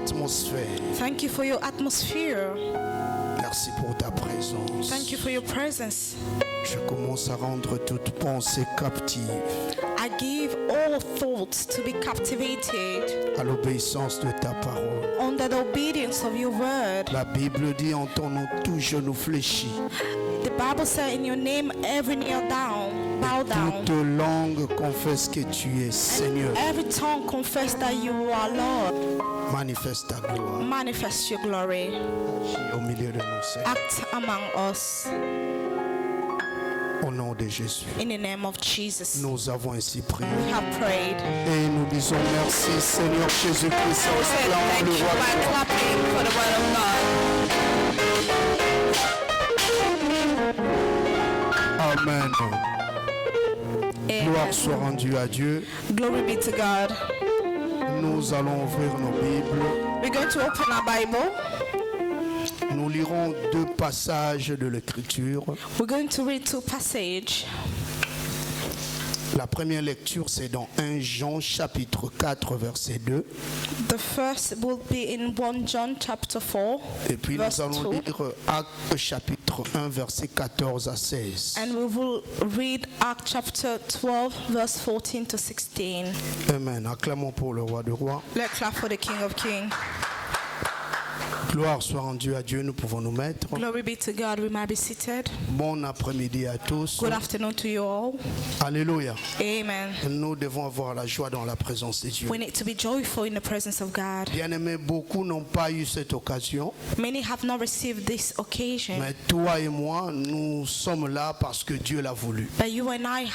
atmosphère. Thank you for your atmosphere. Merci pour ta présence. Thank you for your presence. Je commence à rendre toute pensée captive I give all thoughts to be captivated à l'obéissance de ta parole. under the obedience of your word. La Bible dit en ton nom tout genou fléchit, The Bible says in your name every knee bow down. toute langue confesse que tu es Seigneur. Every tongue confess that you are Lord. Manifeste ta gloire Manifest your glory. au milieu de nous, Seigneur. Act among us Au nom de Jésus. in the name of Jesus. Nous avons ainsi prié. We have prayed. Et nous disons merci Seigneur Jésus-Christ. We say Acclamons thank le you roi by de gloire. clapping for the word of God. Amen. Gloire Amen. soit rendue à Dieu. Glory be to God. Nous allons ouvrir nos Bibles. We're going to open our Bible. Nous lirons deux passages de l'Écriture. We're going to read two passages. La première lecture, c'est dans 1 Jean chapitre 4, verset 2. The first will be in 1 John chapter 4, Et puis verse nous allons 2. lire Actes chapitre 1, verset 14 à 16. And we will read Acts chapter 12, verse 14 to 16. Amen. Acclamons pour le roi de rois. Let's clap for the King of Kings. Gloire soit rendue à Dieu. Nous pouvons nous mettre. Glory be to God. We might be seated. Bon après-midi à tous. Good afternoon to you all. Alléluia. Amen. Nous devons avoir la joie dans la présence de Dieu. We need to be joyful in the presence of God. Bien-aimés, beaucoup n'ont pas eu cette occasion. Many have not received this occasion, Mais toi et moi, nous sommes là parce que Dieu l'a voulu. but you and I,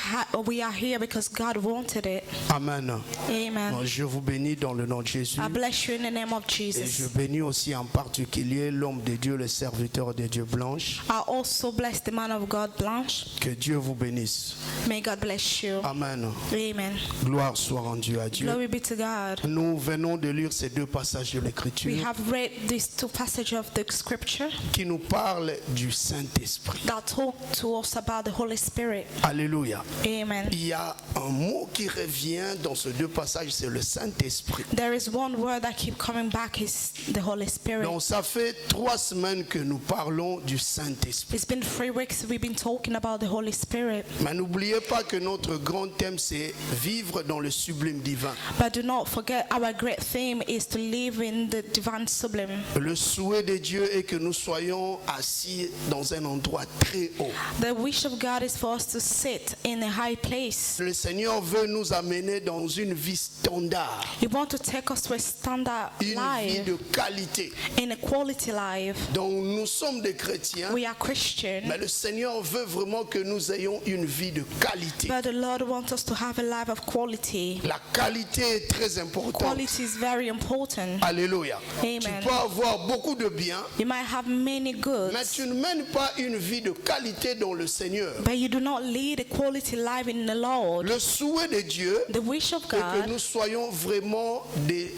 we are here because God wanted it. Amen. Amen. Je vous bénis dans le nom de Jésus. I bless you in the name of Et je Jesus. bénis aussi en particulier l'homme de Dieu, le serviteur de Dieu Blanche. I also bless the man of God, Blanche. Que Dieu vous bénisse. May God bless you. Amen. Amen. Gloire soit rendue à Dieu. Glory be to God. Nous venons de lire ces deux passages de We l'Écriture have read these two passages of the scripture qui nous parlent du Saint-Esprit. that talk to us about the Holy Spirit. Alléluia. Amen. Il y a un mot qui revient dans ces deux passages, c'est le Saint-Esprit. There is one word that keeps coming back, is the Holy Spirit. Donc ça fait 3 semaines que nous parlons du Saint-Esprit. It's been 3 weeks we've been talking about the Holy Spirit. Mais n'oubliez pas que notre grand thème, c'est vivre dans le sublime divin. But do not forget, our great theme is to live in the divine sublime. Le souhait de Dieu est que nous soyons assis dans un endroit très haut. The wish of God is for us to sit in a high place. Le Seigneur veut nous amener dans une vie standard, He wants to take us to a standard une vie life, de qualité. in a quality life. Donc nous sommes des chrétiens, We are Christian, mais le Seigneur veut vraiment que nous ayons une vie de qualité. but the Lord wants us to have a life of quality. La qualité est très importante. Quality is very important. Alléluia. Amen. Tu peux avoir beaucoup de biens, You might have many mais goods, tu ne mènes pas une vie de qualité dans le Seigneur. but you do not lead a quality life in the Lord. Le souhait de Dieu The wish of est que God, nous soyons vraiment des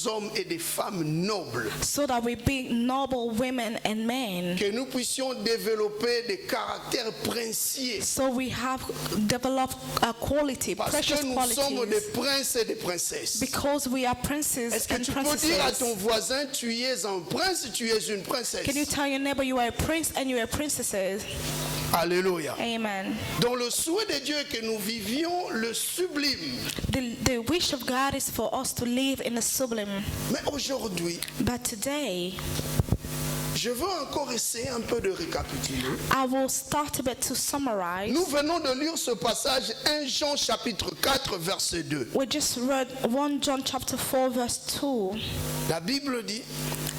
hommes et des femmes nobles. so that we be noble women and men, Que nous puissions développer des caractères princiers. so we have developed a quality, Parce precious que nous sommes des qualities, princes et des princesses. because we are princes Est-ce que and tu peux dire à ton princesses. voisin, tu es un prince, tu es une princesse? Can you tell your neighbor you are a prince and you are princesses? Alléluia. Amen. Donc le souhait de Dieu est que nous vivions le sublime. The wish of God is for us to live in the sublime. Mais aujourd'hui, But today, je veux encore essayer un peu de récapituler. I will start a bit to summarize. Nous venons de lire ce passage 1 Jean chapitre 4 verset 2. We just read 1 John chapter 4 verse 2. La Bible dit,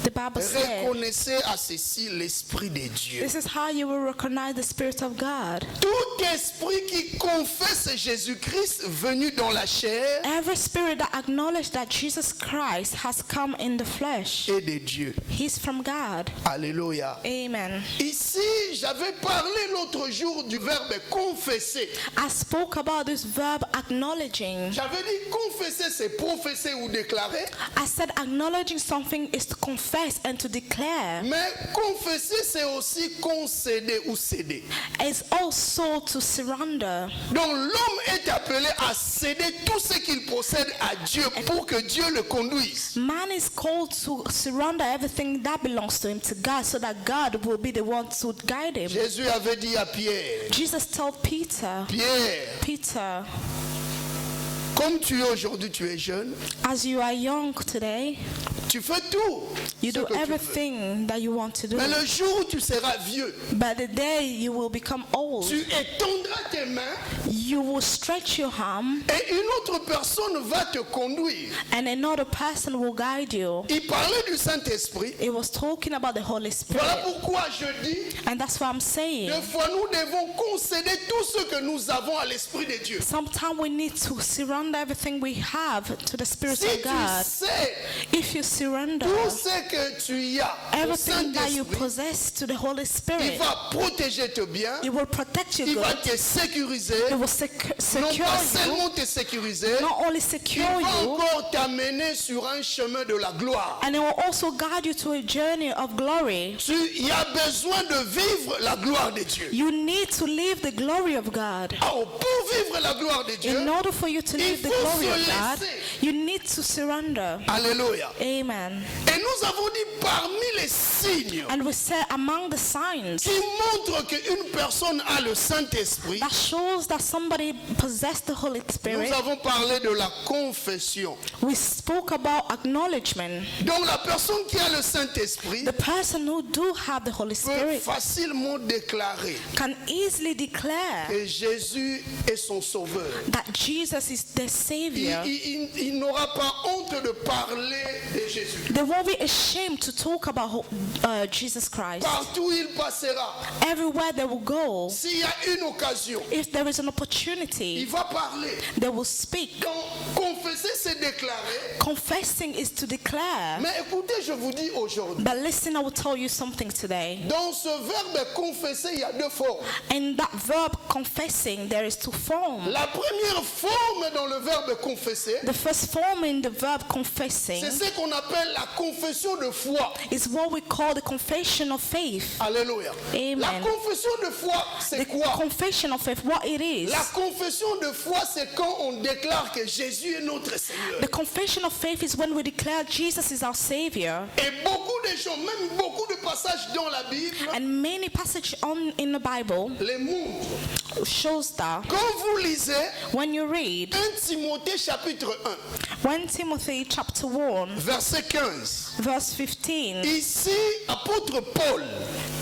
The Bible said, reconnaissez à ceci l'Esprit de Dieu. this is how you will recognize the Spirit of God. Tout esprit qui confesse Jésus-Christ venu dans la chair Every spirit that acknowledges that Jesus Christ has come in the flesh, est de Dieu. he's from God. Alléluia. Amen. Ici, j'avais parlé l'autre jour du verbe confesser. I spoke about this verb acknowledging. J'avais dit confesser, c'est professer ou déclarer. I said acknowledging something is to confess and to declare. Mais confesser, c'est aussi concéder ou céder. It's also to surrender. Donc l'homme est appelé à céder tout ce qu'il possède à Dieu pour que Dieu le conduise. Man is called to surrender everything that belongs to him to God so that God will be the one to guide him. Jésus avait dit à Pierre, Jesus told Peter, Pierre, comme tu es aujourd'hui, tu es jeune, as you are young today, tu fais tout you ce do que tu veux. everything that you want to do. Mais le jour où tu seras vieux, But the day you will become old, tu étendras tes mains you will stretch your arm et une autre personne va te conduire. and another person will guide you. Il parlait du Saint-Esprit. It was talking about the Holy Spirit. Voilà pourquoi je dis, And that's what I'm saying. des fois nous devons concéder tout ce que nous avons à l'Esprit de Dieu. Sometimes we need to surrender everything we have to the Spirit Si of tu God. sais If you surrender tout ce que tu as au everything that you Saint-Esprit, possess to the Holy il Spirit, va protéger tes biens, it will protect you il va good. te sécuriser, It will non secure pas you, seulement te sécuriser, not only il secure va you, encore t'amener sur un chemin de la gloire. and it will also guide you to a journey of glory. Il y a besoin de vivre la gloire de Dieu. You need to live the glory of God. Alors, pour vivre la gloire de Dieu, In order for you to live the faut glory se of God, laisser. you need to surrender. Alléluia. Amen. Et nous avons dit parmi les signes And we say among the signs qui montrent qu'une personne a le Saint-Esprit, that shows that somebody possessed the Holy Spirit, nous avons parlé de la confession. we spoke about acknowledgement. Donc la personne qui a le Saint-Esprit The person who do have the Holy peut Spirit facilement déclarer can easily declare que Jésus est son sauveur. that Jesus is the Savior. Il n'aura pas honte de parler de Jésus. They won't be ashamed to talk about Jesus Christ. Partout où il passera, Everywhere they will go, s'il y a une occasion, if there is an il opportunity, va parler. they will speak. Donc, confesser, c'est déclarer. Confessing is to declare. Mais écoutez, je vous dis aujourd'hui, But listen, I will tell you something today. dans ce verbe confesser, il y a deux formes. In that verb confessing, there is two forms. La première forme dans le verbe confesser, The first form in the verb confessing c'est ce qu'on appelle la confession de foi. is what we call the confession of faith. Alléluia. Amen. La confession de foi, c'est The quoi? confession of faith, what it is. La confession de foi, c'est quand on déclare que Jésus est notre Seigneur. The confession of faith is when we declare Jesus is our Savior. Et beaucoup de gens, même beaucoup de passages dans la Bible, And many passages in the Bible les montrent. shows that Quand vous lisez when you read 1 Timothée chapitre 1 Timothy chapter 1 1, verset 15, verse 15, ici, apôtre Paul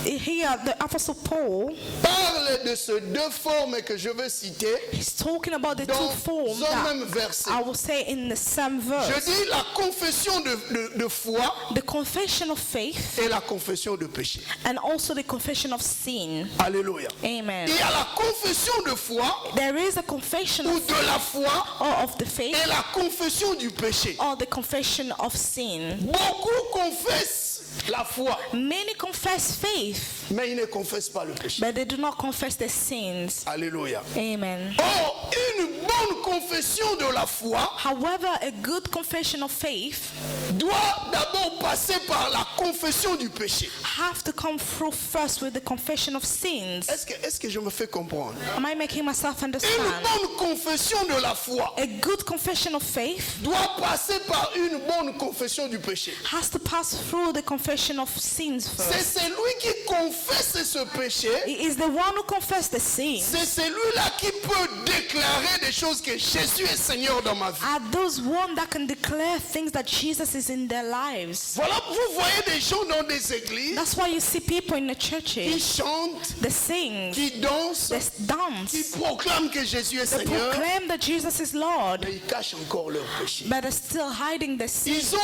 here the Apostle Paul parle de ces deux formes que je vais citer is talking about the two dans forms un même that verset. I will say in the same Je verse. dis la confession de foi The confession of faith et la confession de péché. and also the confession of sin. Alléluia. Amen. Il y a la confession de foi There is a confession ou of, de la foi or of the faith et la confession du péché. or the confession of sin. Beaucoup confessent la foi, Many confess faith, mais ils ne confessent pas le péché. but they do not confess their sins. Alléluia. Amen. Or, une bonne confession de la foi However, a good confession of faith doit d'abord passer par la confession du péché. have to come through first with the confession of sins. Est-ce que je me fais comprendre? Am I making myself Une understand? bonne confession de la foi A good confession of faith doit passer par une bonne confession du péché. has to pass through the confession of sins C'est first. celui qui confesse ce péché, It is the one who confesses the sin. c'est celui-là qui peut déclarer des choses que Jésus est Seigneur dans ma vie. Are those one that can declare things that Jesus is in their lives. Voilà, vous voyez des gens dans des églises That's why you see people in the qui churches, chantent, they sing, qui dansent, they qui dance, proclament que Jésus est they Seigneur, proclaim that Jesus is Lord, mais ils cachent encore leurs péchés. but they're still hiding the sins. Ils ont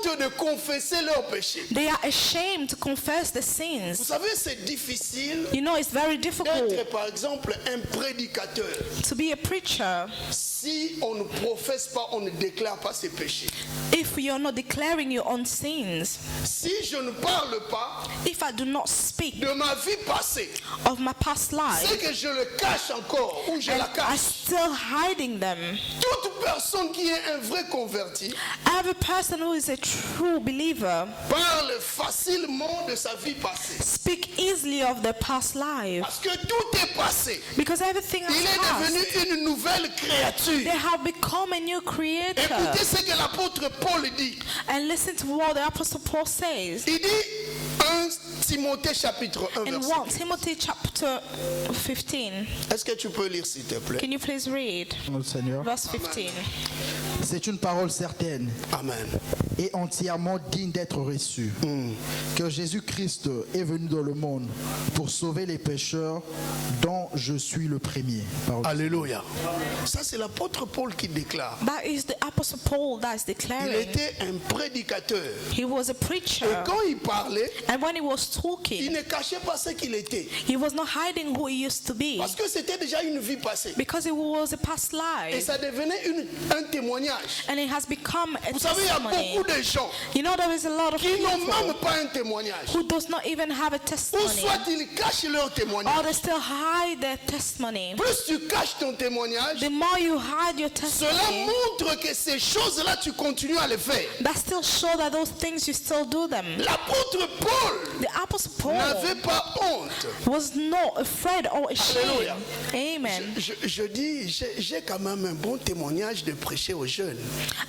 honte de confesser leurs péchés. They are ashamed to confess the Vous sins. savez, c'est difficile You know, it's very difficult d'être, par exemple, un prédicateur. to be a preacher preacher Si on ne professe pas, on ne déclare pas ses péchés. if you're not declaring your own sins? Si je ne parle pas If I do not speak de ma vie passée, of my past c'est life que je le cache encore ou je and la I'm cache. still hiding them, Toute personne qui est un vrai converti every person who is a true believer parle facilement de sa vie passée. speak easily of their past life Parce que tout est passé. because everything Il has est passed. devenu une nouvelle créature. They have become a new creator. Écoutez ce que l'apôtre Paul dit. And listen to what the Apostle Paul says Il dit 1 Timothée chapitre 1 in verset 1 Timothy chapter 15. 1. Est-ce que tu peux lire s'il te plaît? Can you please read Notre Seigneur. verse 15? C'est une parole certaine Amen. et entièrement digne d'être reçue. Que Jésus-Christ est venu dans le monde pour sauver les pécheurs dont je suis le premier. Parole. Alléluia. Ça c'est l'apôtre Paul qui déclare. That is the Apostle Paul that is Il declaring. était un prédicateur. He was a preacher. Et quand il parlait, And when he was il talking, ne cachait pas ce qu'il était. he was not hiding who he used to be Parce que c'était déjà une vie passée. because it was a past Et life. ça devenait un témoignage. And it has become a Vous savez, il y a testimony. beaucoup de gens You know, there is a lot of qui n'ont people même pas un témoignage. who does not even have a Ou testimony, soit ils cachent leur or témoignage. they still hide their testimony. Plus tu caches ton témoignage, The more you hide your cela testimony, montre que ces choses-là, tu continues à les faire. that still show that those things you still do them. L'apôtre Paul The Apostle Paul n'avait pas honte. was not afraid or Alléluia. ashamed. Amen. Je dis, j'ai quand même un bon témoignage de prêcher aux jeunes.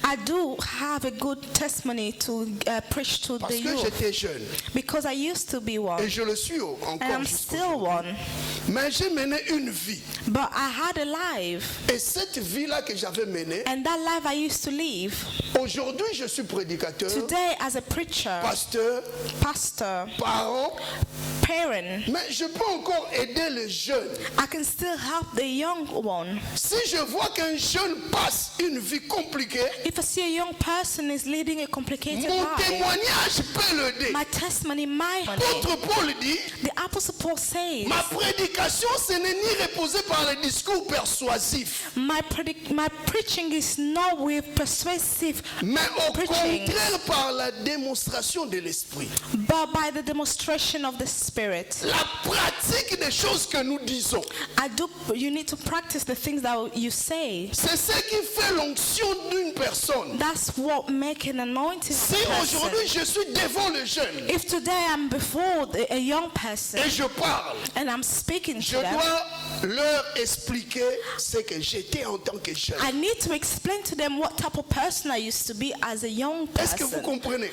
I do have a good testimony to preach to Parce the que youth j'étais jeune. because I used to be one Et je le suis and encore. I'm jusqu'au still jour. one. Mais j'ai mené une vie. But I had a life, Et cette vie-là que j'avais menée, and that life I used to live. aujourd'hui je suis prédicateur, Today, as a preacher, pasteur, pastor, parent. parent, Mais je peux encore aider les jeunes. I can still help the young one. Si je vois qu'un jeune passe une vie compliquée, If I see a young person is leading a complicated mon life, témoignage peut l'aider. my testimony might. L'apôtre Paul dit, The Apostle Paul says, ma prédication ce n'est ni reposée par les discours persuasifs, my preaching is not with persuasive mais au preaching, contraire par la démonstration de l'esprit. but by the demonstration of the Spirit. La pratique des choses que nous disons, You need to practice the things that you say. c'est ce qui fait l'onction d'une personne. That's what makes an anointed Si person. aujourd'hui je suis devant le jeune If today I'm before a young person et je parle, and I'm speaking je to them, dois leur expliquer ce que j'étais en tant que jeune. I need to explain to them what type of person I used to be as a young Est-ce que vous person. comprenez?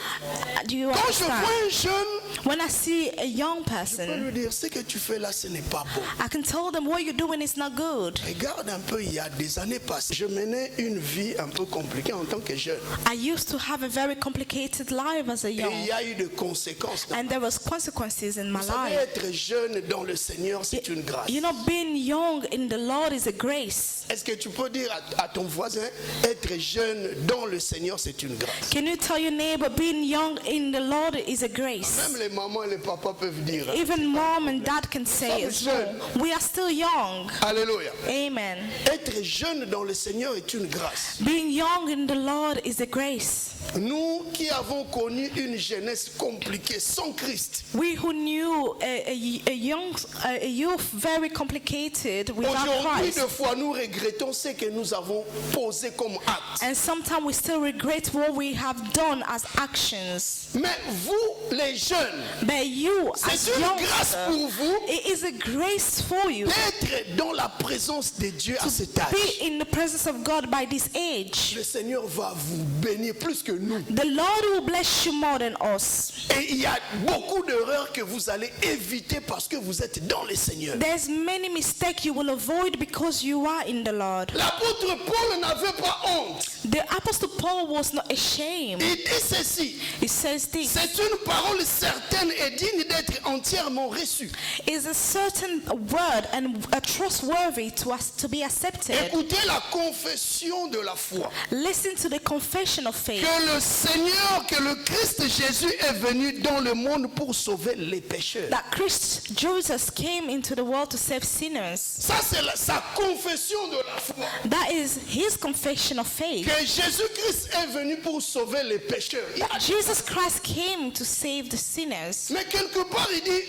Do you Quand je vois understand? un jeune, When I see a young je peux person, lui dire ce que tu fais là, ce n'est pas bon. I can tell them what you're doing is not good. Regarde un peu, il y a des années passées, je menais une vie un peu compliquée en tant que jeune. I used to have a very complicated life as a Et il young, y a eu des conséquences. and there was consequences in my Vous savez, life. être jeune dans le Seigneur, c'est une grâce. You know, being young in the Lord is a grace. Est-ce que tu peux dire à ton voisin, être jeune dans le Seigneur, c'est une grâce? Can you tell your neighbor, being young in the Lord is a grace? Même les mamans et les papas peuvent dire. Hein. Even mom and dad can say as well. We are still young. Alléluia. Amen. Être jeune dans le Seigneur est une grâce. Being young in the Lord is a grace. Nous qui avons connu une jeunesse compliquée sans Christ, We who knew a youth very complicated without aujourd'hui, Christ. des fois, nous regrettons ce que nous avons posé comme acte. And sometimes we still regret what we have done as actions. Mais vous, les jeunes, But you, as c'est une grâce youngsters, pour vous it is a grace for you d'être dans la présence de Dieu à cet âge. be in the presence of God by this age. Le Seigneur va vous bénir plus que nous. The Lord will bless you more than us. Et il y a beaucoup d'erreurs que vous allez éviter parce que vous êtes dans le Seigneur. There's many mistakes you will avoid because you are in the Lord. L'apôtre Paul n'avait pas honte. The Apostle Paul was not ashamed. Il dit ceci, He says this c'est une parole certaine et digne d'être entièrement reçue. is a certain word and a trustworthy to us to be accepted. Écoutez la confession de la foi. Listen to the confession of faith Que le Seigneur que le Christ Jésus est venu dans le monde pour sauver les pécheurs. That Christ Jesus came into the world to save sinners. Ça, c'est sa confession de la foi. That is his confession of faith. Que Jésus-Christ est venu pour sauver les pécheurs. That Jesus Christ came to save the sinners. Mais quelque part, il dit,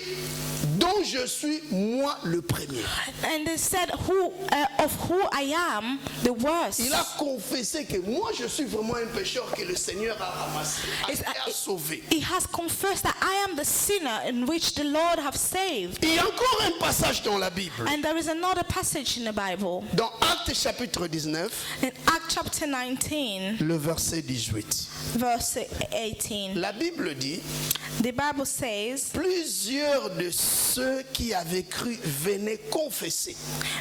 dont je suis moi le premier. And they said, of who I am, the worst. Il a confessé que moi je suis vraiment un pécheur que le Seigneur a ramassé, a sauvé. He has confessed that I am the sinner in which the Lord have saved. Il y a encore un passage dans la Bible. And there is another passage in the Bible. Dans Actes chapitre 19, In Acts chapter 19, le verset 18. verse 18. La Bible dit, The Bible says, plusieurs de ceux qui avaient cru venaient confesser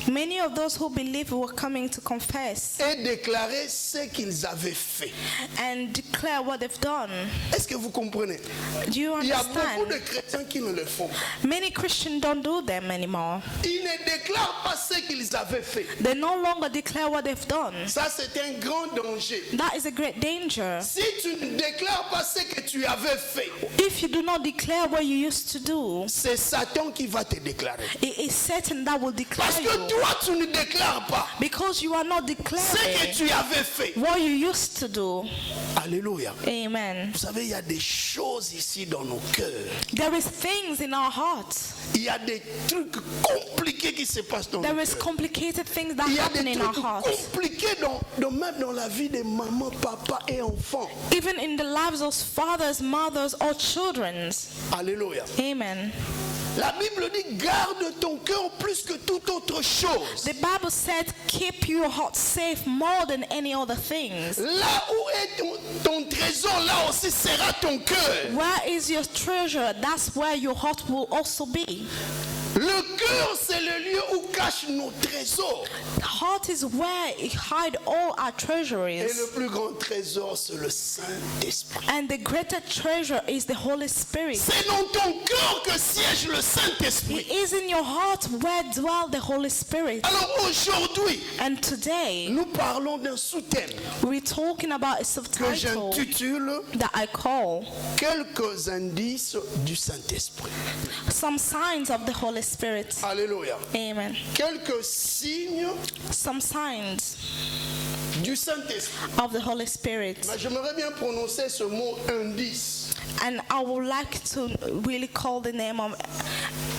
many of those who believe were coming to confess et déclarer ce qu'ils avaient fait. and declare what they've done. Est-ce que vous comprenez? Do you Il y a beaucoup de understand? chrétiens qui ne le font pas. Many Christians don't do them anymore. Ils ne déclarent pas ce qu'ils avaient fait. They no longer declare what they've done. Ça, c'est un grand danger. That is a great danger. Si tu ne déclares pas ce que tu avais fait, If you do not declare what you used to do, c'est Satan qui va te déclarer. it is Satan that will declare Parce que you. toi, tu ne déclares pas Because you are not ce que declaring tu avais fait. what you used to do. Alléluia. Amen. Vous savez, il y a des choses ici dans nos cœurs. There is things in our hearts. Il y a des trucs compliqués qui se passent dans nos There is cœurs. complicated things that Il y a happen des in our trucs hearts. compliqués même dans la vie des mamans, papas et enfants. Even in the lives of fathers, mothers, or children. Alléluia. Amen. La Bible dit, garde ton cœur plus que toute autre chose. The Bible said, keep your heart safe more than any other things. Là où est ton trésor, là aussi sera ton cœur. Where is your treasure? That's where your heart will also be. Le cœur, c'est le lieu où cachent nos trésors. The heart is where we hide all our Et treasuries. le plus grand trésor, c'est le Saint-Esprit. And the greater treasure is the Holy Spirit. C'est dans ton cœur que siège le It Saint-Esprit. is in your heart where dwells the Holy Spirit. Alors aujourd'hui, And today, nous parlons d'un sous-thème we're talking about a que subtitle j'intitule that I call Quelques indices du Saint-Esprit. Some Signs of the Holy Spirit. Alléluia. Amen. Quelques signes Some signs du Saint-Esprit. of the Holy Spirit. Mais j'aimerais bien prononcer ce mot indice. And I would like to really call the name of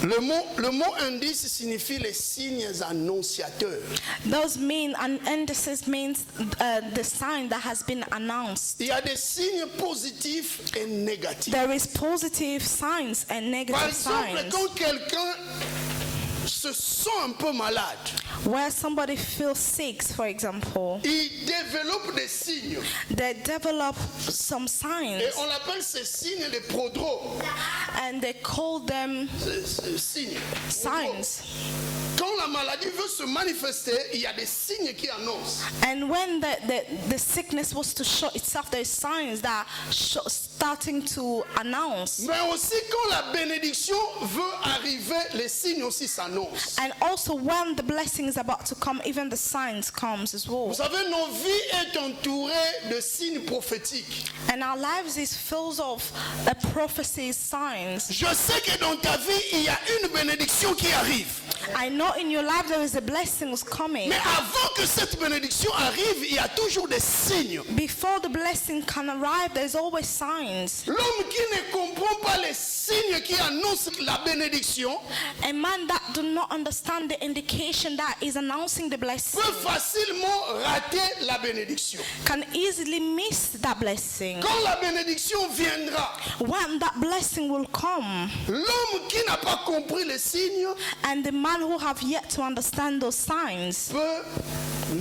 Le mot indice signifie les signes annonciateurs. those mean, and indices means the sign that has been announced. Il y a des signes positifs et négatifs. There is positive signs and Par negative exemple, signs. quand quelqu'un se sent un peu malade, Where somebody feels sick, for example, il développe des signes. they develop some signs Et on appelle ces signes les prodromes. and they call them Ces signes. signs. Quand la maladie veut se manifester, il y a des signes qui annoncent. And when the sickness was to show itself, there are signs that starting to announce. Mais aussi quand la bénédiction veut arriver, les signes aussi s'annoncent. And also when the blessing is about to come, even the signs comes as well. Vous savez, nos vies est entourées de signes prophétiques. And our lives is filled of prophecies, signs. Je sais que dans ta vie, il y a une bénédiction qui arrive. I know in your life there is a blessing coming. Mais avant que cette bénédiction arrive, il y a toujours des signes. Before the blessing can arrive, there's always signs. L'homme qui ne comprend pas les signes qui annoncent la bénédiction A man that do not understand the indication that is announcing the blessing peut facilement rater la bénédiction. can easily miss that blessing. Quand la bénédiction viendra, When that blessing will come, l'homme qui n'a pas compris les signes and the man who have yet to understand those signs peut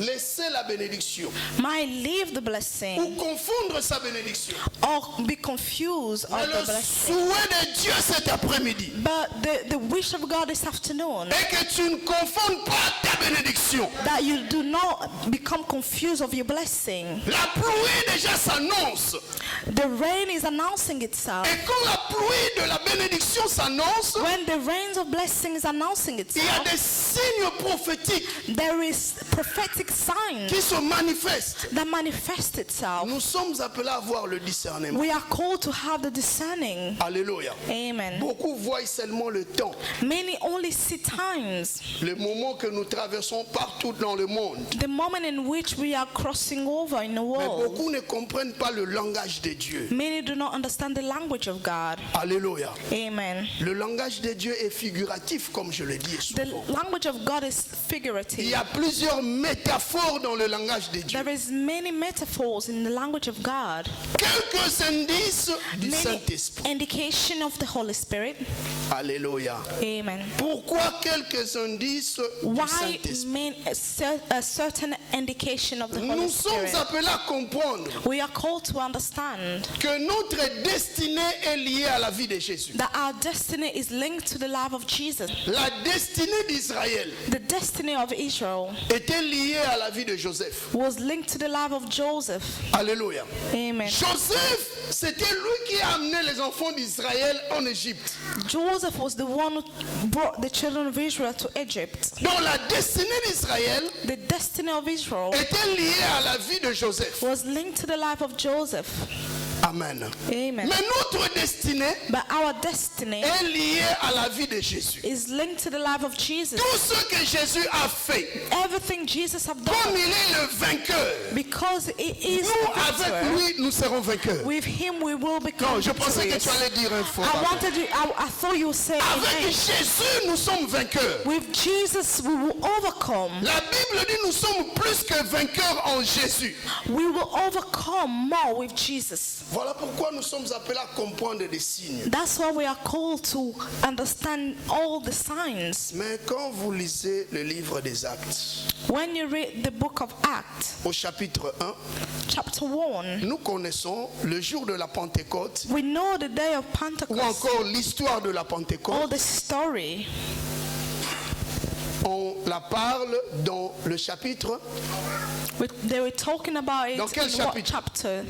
laisser la bénédiction might leave the ou blessing confondre sa bénédiction. or be confused Mais of le the blessing. souhait de Dieu cet après-midi But the wish of God this afternoon, est que tu ne confondes pas ta bénédiction. that you do not become confused of your blessing. La pluie déjà s'annonce. The rain is announcing itself. Et quand la pluie de la bénédiction s'annonce, When the rains of blessing is announcing il y a itself, des signes prophétiques there is prophetic signs qui se manifestent. that manifest itself. Nous sommes appelés à avoir le discernement. We are called to have the discerning. Alléluia. Amen. Beaucoup voient seulement le temps, Many only see times, le moment que nous traversons partout dans le monde. the moment in which we are crossing over in the Mais world. beaucoup ne comprennent pas le langage de Dieu. Many do not understand the language of God. Alléluia. Amen. Le langage de Dieu est figuratif, comme je le dis The souvent. language of God is Il figurative. y a plusieurs métaphores dans le langage de Dieu. There is many metaphors in the language of God. Quelques indices du Many Saint-Esprit. indication of the Holy Spirit. Alléluia. Amen. Pourquoi quelques indices du Why Saint-Esprit? a certain indication of the Holy Nous sommes Spirit? appelés à comprendre We are called to understand que notre destinée est liée à la vie de Jésus. that our destiny is linked to the life of Jesus. La destinée d'Israël The destiny of Israel était liée à la vie de Joseph. was linked to the life of Joseph. Alléluia. Amen. Joseph, c'était lui qui a amené les enfants d'Israël en Égypte. Joseph was the one who brought the children of Israel to Egypt. Donc la destinée d'Israël The destiny of Israel était liée à la vie de Joseph. was linked to the life of Joseph. Amen. Amen. Mais notre destinée But our destiny est liée à la vie de Jésus. is linked to the life of Jesus. Tout ce que Jésus a fait, Everything Jesus have comme done, il est le vainqueur, because he is nous the avec victor, lui, nous serons vainqueurs. with him we will become Non, je pensais que victorious. tu allais dire un faux. I wanted you, I thought you would say Avec amen. Jésus, nous sommes vainqueurs. With Jesus we will overcome. La Bible dit nous sommes plus que vainqueurs en Jésus. We will overcome more with Jesus. Voilà pourquoi nous sommes appelés à comprendre des signes. That's why we are called to understand all the signs. Mais quand vous lisez le livre des Actes, When you read the book of Acts, au chapitre 1, chapter 1, nous connaissons le jour de la Pentecôte we know the day of ou Pentecost, encore l'histoire de la all Pentecôte. the story. On la parle dans le chapitre, They were talking about it Dans quel in what chapitre? chapter?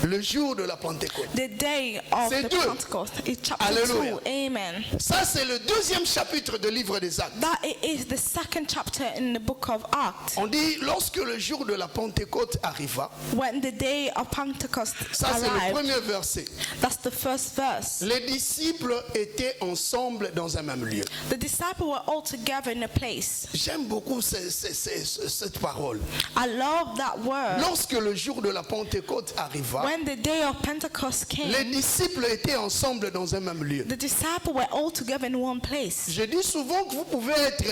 le jour de la Pentecôte. The day of C'est the deux. Pentecost. It's chapter Alléluia. 2. Amen. Ça, c'est le deuxième chapitre du livre des Actes. That is the second chapter in the book of Acts. On dit, lorsque le jour de la Pentecôte arriva, When the day of Pentecost ça c'est le arrived, premier verset, that's the first verse. les disciples étaient ensemble dans un même lieu. The disciples were all together in a place. J'aime beaucoup cette parole. I love that word. Lorsque le jour de la Pentecôte arriva, When the day of Pentecost les came, disciples étaient ensemble dans un même lieu. the disciples were all together in one place. Je dis souvent que vous pouvez être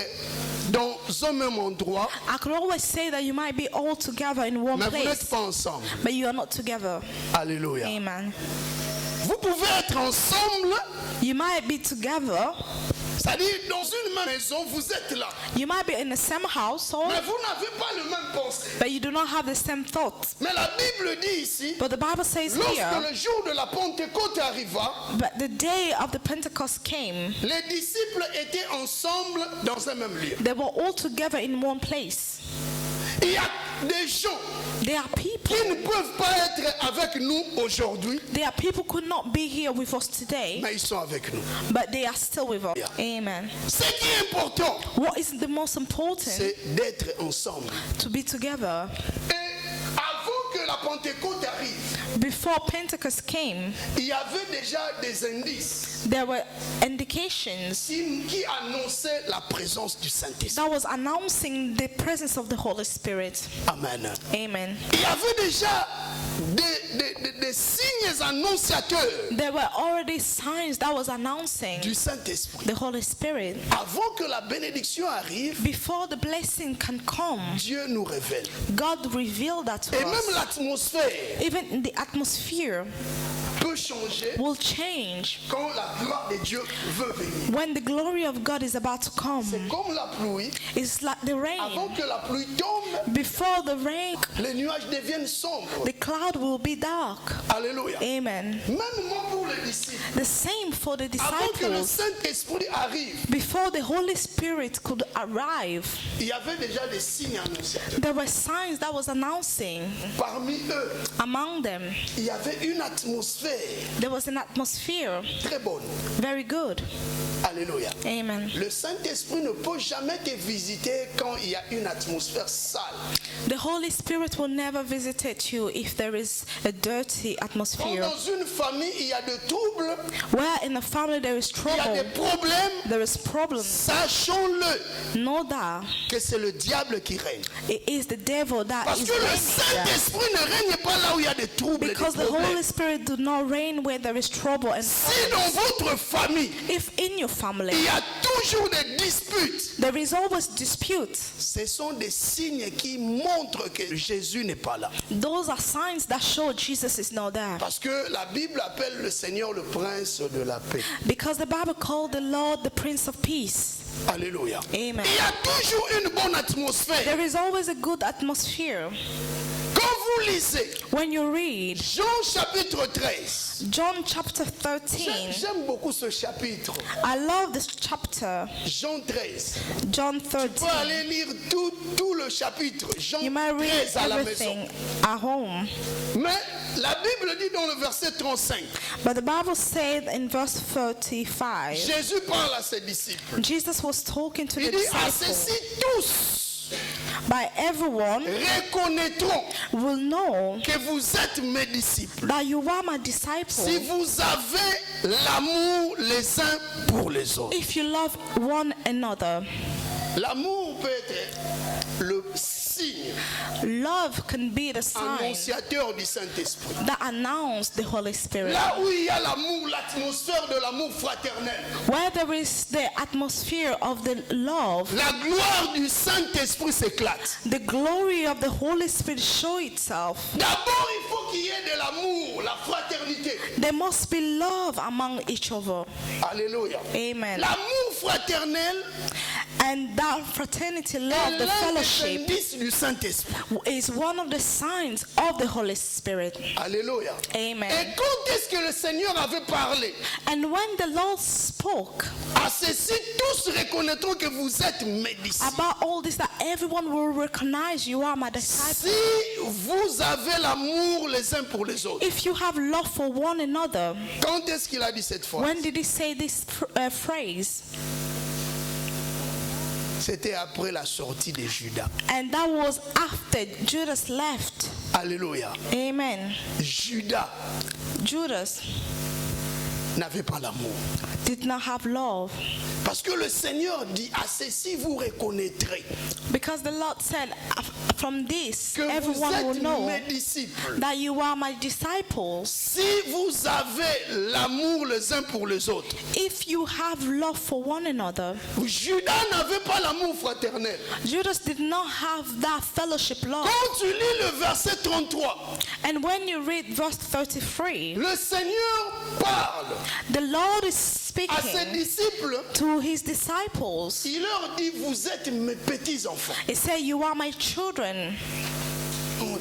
dans un même endroit, I could always say that you might be all together in one mais vous n'êtes place, pas ensemble. but you are not together. Alléluia. Amen. Vous pouvez être ensemble, You might be together. c'est-à-dire dans une même maison, vous êtes là. You might be in the same household, Mais vous n'avez pas le même pensée. but you do not have the same thoughts. Mais la Bible dit ici, But the Bible says lorsque here, le jour de la Pentecôte arriva, but the day of the Pentecost came, les disciples étaient ensemble dans un même lieu. they were all together in one place. Il y a des gens There are people. qui ne peuvent pas être avec nous aujourd'hui, There are people who could not be here with us today, mais ils sont avec nous. but they are still with us. Yeah. Amen. Ce qui est important, What is the most important? c'est d'être ensemble. To be together. Et avant que la Pentecôte arrive, Before Pentecost came, il y avait déjà des indices there were indications qui annonçaient la présence du Saint-Esprit. that was announcing the presence of the Holy Spirit. Amen. Amen. Il y avait déjà des signes annonciateurs There were already signs that was announcing du Saint-Esprit. the Holy Spirit. Avant que la bénédiction arrive, Before the blessing can come, Dieu nous révèle. God revealed that to Et même us. l'atmosphère Even the atmosphere peut changer will change quand la gloire de Dieu veut venir. when the glory of God is about to come. C'est comme la pluie. It's like the Avant rain. que la pluie tombe, Before the rain, les nuages deviennent sombres. the cloud will be dark. Alléluia. Amen. Même moi pour les disciples. The same for the Avant que le disciples. Saint-Esprit arrive, Before the Holy Spirit could arrive, il y avait déjà des signes annonciateurs. there were signs that was announcing. Parmi eux, Among them, il y avait une atmosphère there was an atmosphere, très bonne. very good. Alléluia. Amen. Le Saint-Esprit ne peut jamais te visiter quand il y a une atmosphère sale. The Holy Spirit will never visit you if there is a dirty Quand atmosphere. dans une famille, il y a des troubles, Where in a family there is il y a trouble, des problèmes, there is problems. sachons-le Know that que c'est le diable qui règne. it is the devil that Parce is que le reigning there. Saint-Esprit ne règne pas là où il y a des troubles et des Because the Holy problèmes. Spirit do not reign where there is trouble and Si dans votre famille, if in your il family y a toujours des disputes, there is always dispute, ce sont des signes qui montrent que Jésus n'est pas là. those are signs that show Jesus is not there. Parce que la Bible appelle le Seigneur le prince de la paix. Because the Bible called the Lord the Prince of Peace. Alléluia. Amen. Il y a toujours une bonne atmosphère. There is always a good atmosphere. Quand vous lisez When you read Jean chapitre 13, John chapter 13, j'aime beaucoup ce chapitre. I love this chapter, Jean 13. John Tu peux 13. aller lire tout le chapitre. Jean You might read 13 à la maison. everything at home. Mais la Bible dit dans le verset 35, But the Bible said in verse 35, Jésus parle à ses disciples. Jesus was talking to the Il dit à disciples. ceci tous By everyone reconnaîtront will know que vous êtes mes disciples. that you are my Si disciple vous avez l'amour les uns pour les autres. if you love one another. L'amour peut être le signe Love can be the sign annonciateur du Saint-Esprit. that announce the Holy Spirit. Là où il y a l'amour, l'atmosphère de l'amour fraternel, Where there is the atmosphere of the love, la gloire du Saint-Esprit s'éclate. the glory of the Holy Spirit show itself. D'abord, il faut qu'il y ait de l'amour, la fraternité. There must be love among each other. Alléluia. Amen. L'amour fraternel And that fraternity est love, the l'un des fellowship, indices du Saint-Esprit. is one of the signs of the Holy Spirit. Alléluia. Amen. Et quand est-ce que le Seigneur avait parlé? And when the Lord spoke À ceci, tous reconnaîtront que vous êtes mes disciples. about all this, that everyone will recognize you are my disciple. Si vous avez l'amour les uns pour les autres. If you have love for one another, Quand est-ce qu'il a dit cette fois? when did he say this phrase? C'était après la sortie de Judas. And that was after Judas left. Alléluia. Amen. Judas Judas n'avait pas l'amour. did not have love. Parce que le Seigneur dit, à ceci vous reconnaîtrez Because the Lord said, from this, que vous everyone will êtes know mes disciples. that you are my disciples. Si vous avez l'amour les uns pour les autres. If you have love for one another. Judas n'avait pas l'amour fraternel. Judas did not have that fellowship love. Quand tu lis le verset 33, And when you read verse 33, le Seigneur parle the Lord is à ses speaking disciples. to his disciples. Il leur dit, vous êtes mes petits-enfants. He said, you are my children.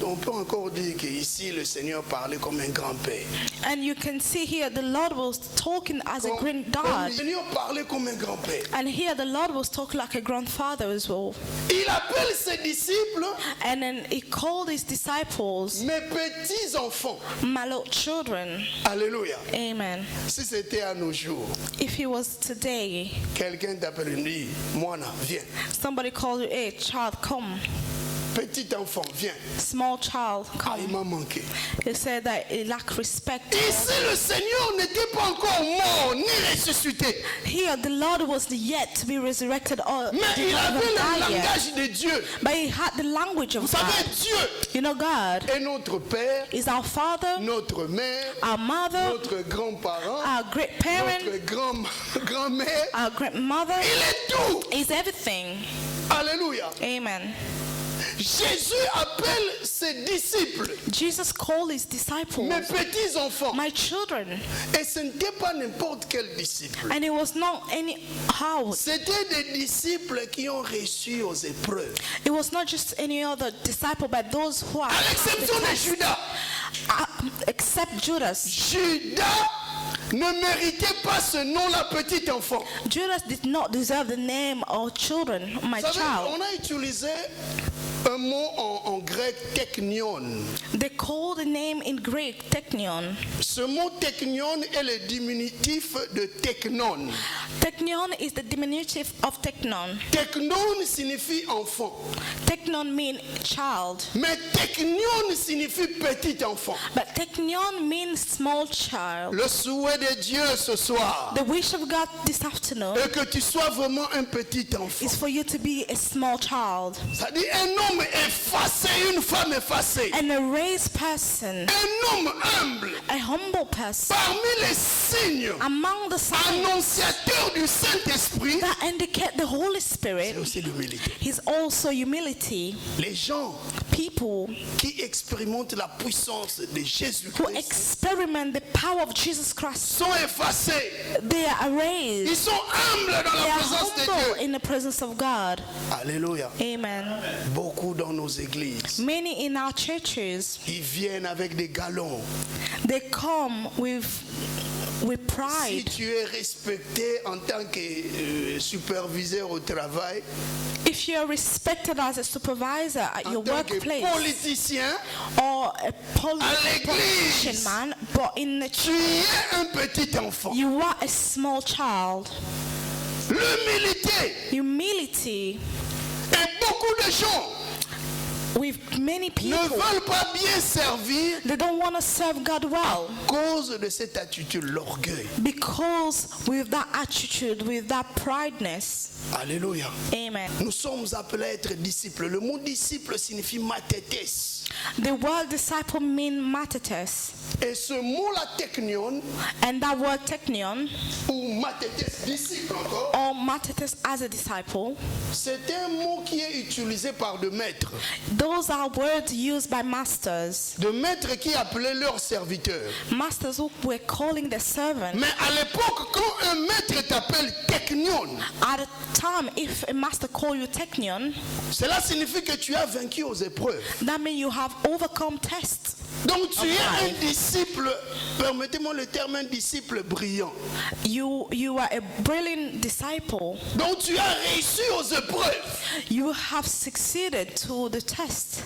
On peut encore dire qu'ici, le Seigneur parlait comme un grand-père. And you can see here the Lord was talking as a Comme granddad. le Seigneur parlait comme un grand-père. And here the Lord was talking like a grandfather as well. Il appelle ses disciples And then he called his disciples mes petits-enfants. my little children. Alléluia. Amen. Si c'était à nos jours, If he was today, quelqu'un t'appelle et dit, moi, viens. somebody called you, hey, child, come. Petit enfant, viens. Small child, Ah, il come. m'a manqué. He said that he lacked respect. Ici, le Seigneur n'était pas encore mort ni ressuscité. Here, the Lord was yet to be resurrected or Mais did il not avait even le die yet. langage de Dieu. But he had the language Vous of savez, God. Dieu You know, God est notre Père, is our Father, notre mère, our mother, notre grand-parent, our great parent, notre grand-mère. our grandmother. Il est tout. Is everything. Alléluia. Amen. Jésus appelle ses disciples, Jesus called his disciples mes petits-enfants. my children. Et ce n'était pas n'importe quel disciple. And it was not any house. C'était des disciples qui ont reçu aux épreuves. It was not just any other disciple, but those who are À l'exception de Judas. except Judas. Judas ne méritait pas ce nom-là, petit enfant. Judas did not deserve the name of children, my Vous savez, child. on a utilisé un mot en grec, technion. They call the name in Greek teknion. Ce mot technion est le diminutif de technon. Teknion is the diminutive of teknon. Technon signifie enfant. Teknon means child, Mais technion signifie petit enfant. but teknion means small child. Le souhait de Dieu ce soir The wish of God this afternoon est que tu sois vraiment un petit enfant. is for you to be a small child, C'est-à-dire un homme effacé, une femme effacée. an erased person, Un homme humble. a humble person. Parmi les signes Among the signs annonciateurs du Saint-Esprit, that indicate the Holy c'est Spirit aussi l'humilité. is also humility. Les gens People qui expérimentent la puissance de who Jésus-Christ experiment the power of Jesus Christ, sont effacés. they are erased. Ils sont humbles dans They la are présence de humble Dieu. in the presence of God. Alléluia. Amen. Beaucoup dans nos églises, Many in our churches, ils viennent avec des galons. they come with Si pride. tu es respecté en tant que superviseur au travail, If you're respected as a supervisor at en your tant que workplace politicien, or a l'église. politician man, but in the tu church, es un petit enfant. you are a small child. L'humilité. Humility. Et beaucoup de gens With many ne people, veulent pas bien servir they don't want to serve God well à cause de cette attitude, l'orgueil. because with that attitude, with that prideness. Alléluia. Amen. Nous sommes appelés à être disciples. Le mot disciple signifie mathetes. The word disciple means matetes, Et ce mot-là, technion, and that word teknion ou mathetes, disciple encore, or matetes as a disciple, c'est un mot qui est utilisé par de maîtres. those are words used by masters. De maîtres qui appelaient leurs serviteurs. Masters who were calling their servant. Mais à l'époque, quand un maître t'appelle technion, At a time, if a master call you teknion, cela signifie que tu as vaincu aux épreuves. that means you have overcome tests. Donc tu es un disciple, permettez-moi le terme, un disciple brillant. You are a brilliant disciple. Donc tu as réussi aux épreuves. You have succeeded to the test.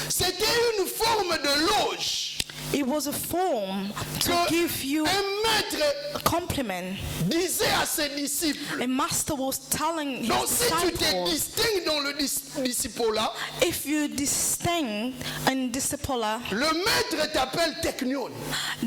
C'était une forme de loge It was a form to que give you un maître a compliment. disait à ses disciples. A master was telling his Donc si tu te disciples, distingues dans le disciple-là, if you distinct and disciple, le maître t'appelle technion.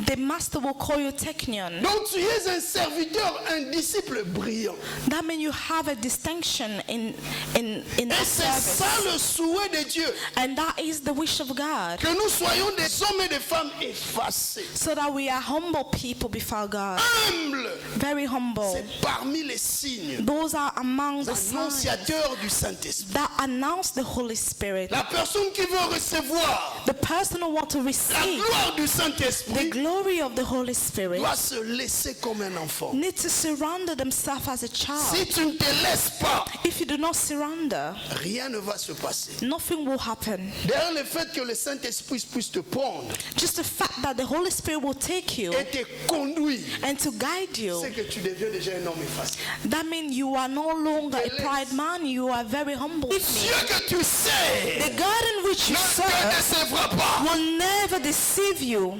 the master will call you teknion. Donc tu es un serviteur, un disciple brillant. That means you have a distinction in Et that c'est service. ça le souhait de Dieu. And that is the wish of God. Que nous soyons des hommes et des femmes effacés, So that we are humble people before God. humbles. Very humble. C'est parmi les signes Those are among the signs annonciateurs du Saint-Esprit. that announce the Holy Spirit. La personne qui veut recevoir The person who wants to la receive gloire du the Saint-Esprit glory of the Holy Spirit doit se laisser comme un enfant. need to surrender themselves as a Si child. tu ne te laisses pas, If you do not surrender, rien ne va se passer. nothing will happen. Derrière le fait que le Saint-Esprit puisse te prendre Just the fact that the Holy Spirit will take you et te conduire, and to guide you, c'est que tu deviens déjà un homme effacé. that means you are no longer a pride man, you are very humble. Dieu que tu sais The God in which you ne te serve décevra pas. will never deceive you.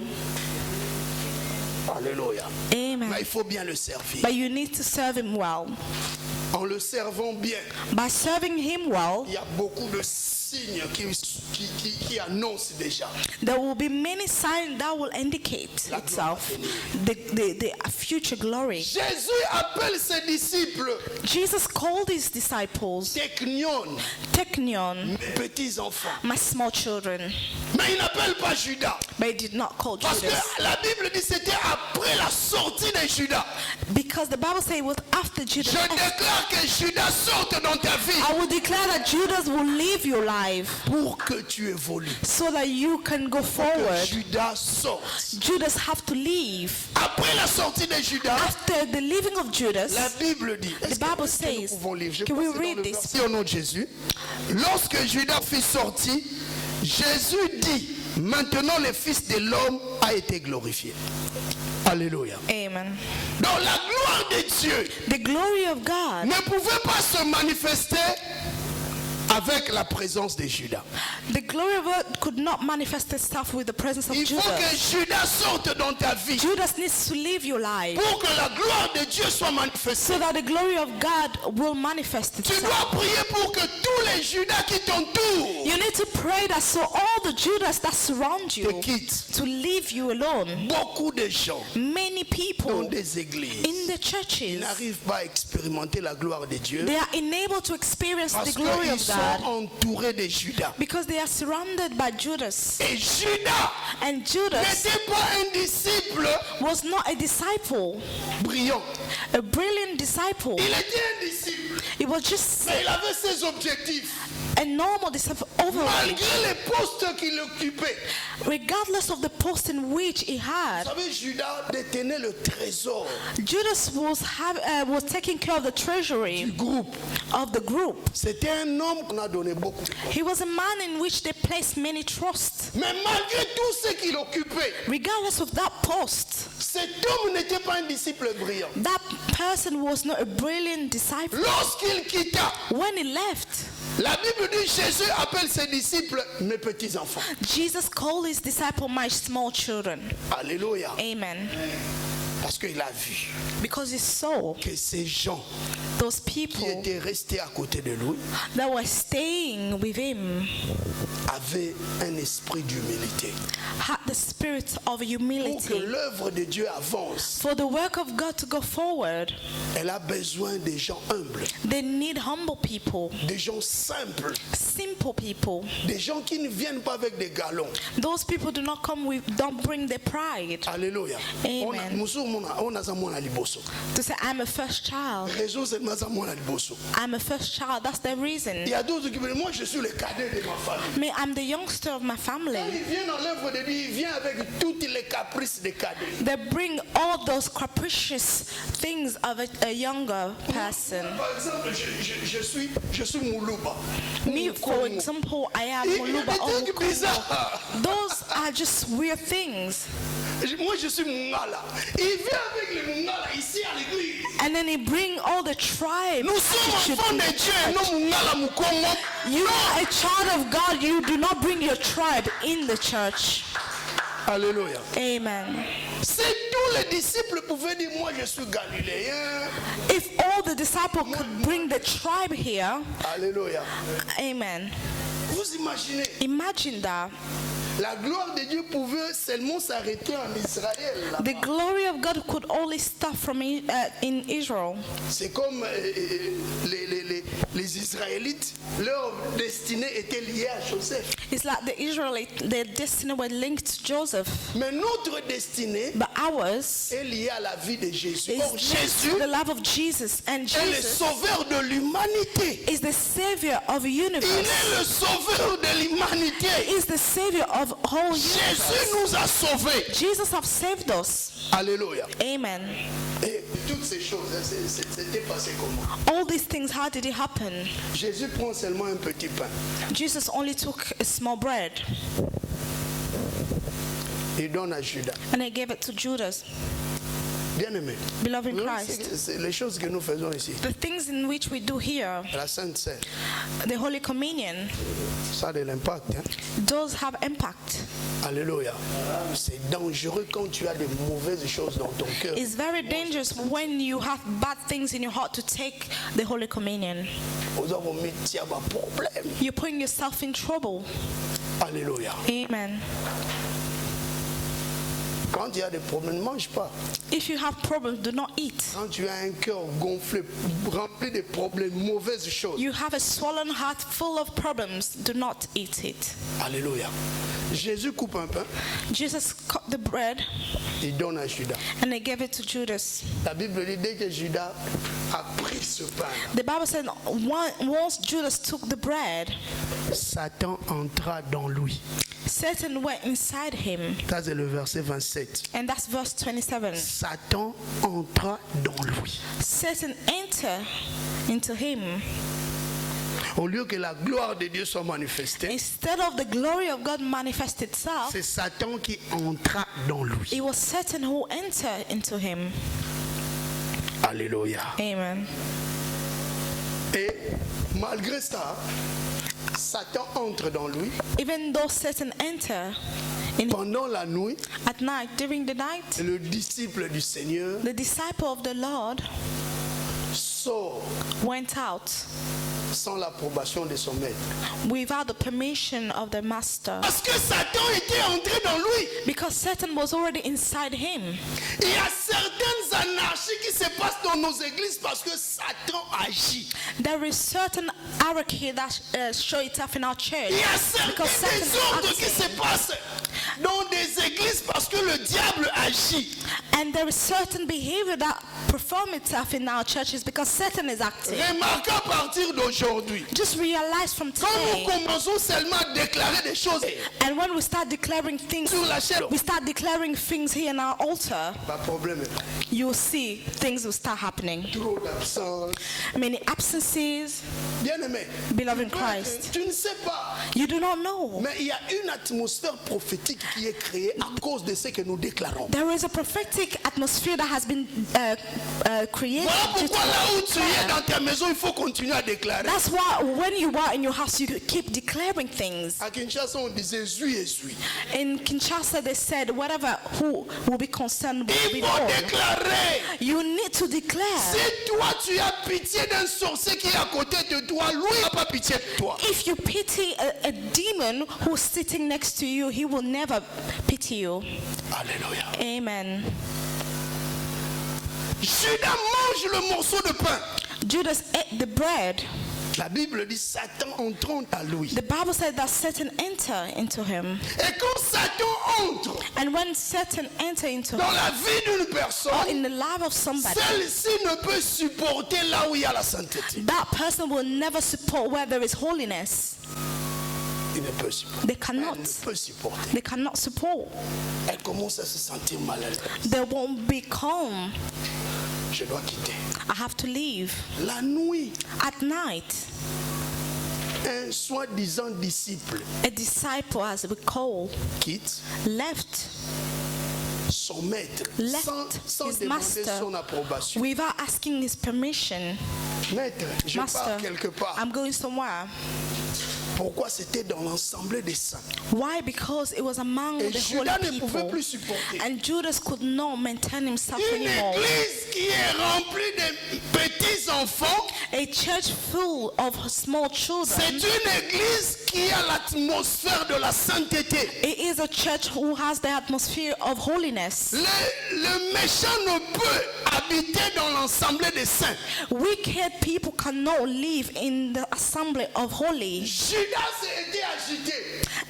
Alléluia. Mais Amen. il faut bien le servir. But you need to serve him well. En le servant bien, By serving him well, il y a beaucoup de signes qui annoncent déjà. there will be many signs that will indicate La itself gloire the future glory. Jésus appelle ses disciples Jesus called his disciples technion, teknion, mes petits enfants. my small children, Mais il n'appelle pas Judas. but he did not call Parce Judas. que la Bible dit que c'était après la sortie de Judas. Because the Bible says it was after Judas. Je déclare que Judas sorte dans ta vie I will declare that Judas will leave your life pour que tu évolues. so that you can go Que forward. Judas sorte. Judas have to leave. Après la sortie de Judas, After the leaving of Judas, la Bible dit, the Bible est-ce que nous says, pouvons lire? Je can pense we que c'est dans read le this? verset au nom de Jésus. Lorsque Judas fut sorti, Jésus dit, Maintenant, le Fils de l'homme a été glorifié. Alléluia. Amen. Donc la gloire de Dieu The glory of God ne pouvait pas se manifester avec la présence de Judas. The glory of God could not manifest itself with the presence of Il faut que Judas. Judas sorte dans ta vie Judas needs to live your life pour que la gloire de Dieu soit manifestée. so that the glory of God will manifest Tu itself. dois prier pour que tous les Judas qui t'entourent You need to pray that so all the Judas that surround te you quittent. to leave you alone. Beaucoup de gens Many dans people des églises in the churches, n'arrivent pas à expérimenter la gloire de Dieu they are unable to experience parce the glory qu'ils of sont God entourés de Judas. because they are surrounded by Judas. Et Judas And Judas n'était pas un disciple was not a disciple, brillant. a brilliant disciple. Il était un disciple, It was just mais il avait ses objectifs. a normal disciple overall, Malgré les postes qu'il occupait. regardless of the post in which he Vous had. savez, Judas détenait le trésor Judas was taking care of the du treasury groupe. of the group. C'était un homme qu'on a donné beaucoup. He was a man in which they placed many trust. Mais malgré tout ce qu'il occupait, Regardless of that post, cet homme n'était pas un disciple brillant. that person was not a brilliant disciple. Lorsqu'il quitta, When he left, la Bible dit Jésus appelle ses disciples mes petits-enfants. Jesus called his disciple my small children. Alléluia. Amen. Parce qu'il a vu Because he saw que ces gens those qui people étaient restés à côté de lui that were staying with him avaient un esprit d'humilité. had the spirit of Pour que humility. l'œuvre de Dieu avance, For the work of God to go forward, elle a besoin des gens humbles, they need humble people, des gens simples, simple people. des gens qui ne viennent pas avec des galons. Those people do not come with, don't bring their pride. Alléluia. Amen. On a mwana liboso. To say, I'm a first child. Raison c'est maza mwana liboso. I'm a first child. That's the reason. Il y a d'autres qui me disent moi je suis le cadet de ma famille. Me, I'm the youngster of my Quand family. il vient dans l'œuvre de Dieu, il vient avec toutes les caprices des cadets. They bring all those capricious things of a younger person. Par exemple, je suis Moulouba. Me, for example, I am Il y a Muluba des or trucs Mukongo. bizarres. Those are just weird things. Moi je suis Mungala. Il vient avec les Mungala ici à l'église. And then he bring all the tribe Nous sommes attitude enfants in de the Dieu, church. non Mungala Mukongo. You are a child of God. You do not bring your tribe in the church. Alléluia. Amen. Si tous les disciples pouvaient dire moi je suis galiléen. If all the disciples could bring the tribe here, Alléluia. amen. Vous imaginez, Imagine that. la gloire de Dieu pouvait seulement s'arrêter en Israël. là-bas. The glory of God could only start from in Israel. C'est comme les Israélites, leur destinée était liée à Joseph. It's like the Israelites, their destiny were linked to Joseph. Mais notre destinée But ours est liée à la vie de Jésus. is Or, linked Jésus to the love of Jesus. And est le Jesus sauveur de l'humanité. is the savior of the Il universe. est le sauveur de l'humanité. He is the savior of whole Jésus universe. nous a sauvés. Jesus have saved us. Alléluia. Amen. Et toutes ces choses, c'était passé comment? All these things, how did it happen? Jésus prend seulement un petit pain. Jesus only took a small bread Il donne à Judas. and he gave it to Judas. Bien-aimé. Beloved in Non, Christ. c'est les choses que nous faisons ici. The things in which we do here, La Sainte Seine, the Holy Communion, ça a de l'impact. Hein? does have impact. Alléluia. C'est dangereux quand tu as de mauvaises choses dans ton cœur. It's very dangerous when you have bad things in your heart to take the Holy Communion. Vous avez mis un problème. You're putting yourself in trouble. Alléluia. Amen. Quand il y a des problèmes, ne mange pas. If you have problems, do not eat. Quand tu as un cœur gonflé, rempli de problèmes, mauvaises choses. You have a swollen heart full of problems, do not eat it. Alléluia. Jésus coupe un pain, Jesus cut the bread il donne à Judas. and they gave it to Judas. La Bible dit dès que Judas a pris ce pain, The Bible said once Judas took the bread, Satan entra dans lui. Satan went inside him. Ça c'est le verset 27. And that's verse 27. Satan entra dans lui. Satan entered into him. Au lieu que la gloire de Dieu soit manifestée, instead of the glory of God manifest itself, c'est Satan qui entra dans lui. it was Satan who entered into him. Alléluia. Amen. Et malgré ça, Satan entre dans lui Even though Satan entered in pendant la nuit. at night, during the night, Le disciple du Seigneur the disciple of the Lord sort went out sans l'approbation de son maître. without the permission of the master, Parce que Satan était entré dans lui. because Satan was already inside him. Il y a certaines anarchies qui se passent dans nos églises parce que Satan agit. There is certain anarchy that show itself in our church Il y a certains because Satan is désordres qui se acting. passent dans des églises parce que le diable agit. And there is certain behavior that perform itself in our churches because Satan is acting. Remarquez à partir d'aujourd'hui, Just realize from quand nous today, commençons seulement à déclarer des choses and when we start declaring things, sur la chaîne, we start declaring things here in our altar, pas de problème. you'll see things will start happening. Trop d'absence. Many absences, Bien-aimé, beloved in Christ. tu ne sais pas, You do not know. mais il y a une atmosphère prophétique qui est créée à cause de ce que nous déclarons. There is a prophetic atmosphere that has been created. Voilà due to pourquoi là où tu es prayer. dans ta maison, il faut continuer à déclarer. That's why when you are in your house, you keep declaring things. À Kinshasa, on disait zui et zui. In Kinshasa, they said, whatever who will be concerned will Il be faut told. déclarer. You need to declare. Si toi tu as pitié d'un sorcier qui est à côté de toi, lui n'a pas pitié de toi. If you pity a demon who's sitting next to you, he will never pity you. Alléluia. Amen. Judas mange le morceau de pain. Judas ate the bread. La Bible dit Satan entrant à lui. The Bible said that Satan entered into him. Et quand Satan entre And when Satan entered into dans him, la vie d'une or personne, in the life of somebody, celle-ci ne peut supporter là où il y a la sainteté. that person will never support where there is holiness. Il ne peut supporter. They Elle cannot. ne peut supporter. They cannot support. Elle commence à se sentir mal à l'aise. They won't be calm. Je dois quitter. I have to leave. La nuit, At night, un soi-disant disciple a disciple, as we call, quitte left son maître Left sans his demander master son approbation. without asking his permission. Maître, je Master, pars quelque part. I'm going somewhere. Pourquoi c'était dans l'assemblée des saints? Why? Because it was among Et the holy Judas ne pouvait people. plus supporter. And Judas could not maintain himself Une anymore. église qui est remplie de petits enfants, A church full of small c'est children. une église qui a l'atmosphère de la sainteté. It is a church who has the atmosphere of holiness. Le méchant ne peut habiter dans l'assemblée des saints. Wicked people cannot live in the assembly of holy. Judas était agité.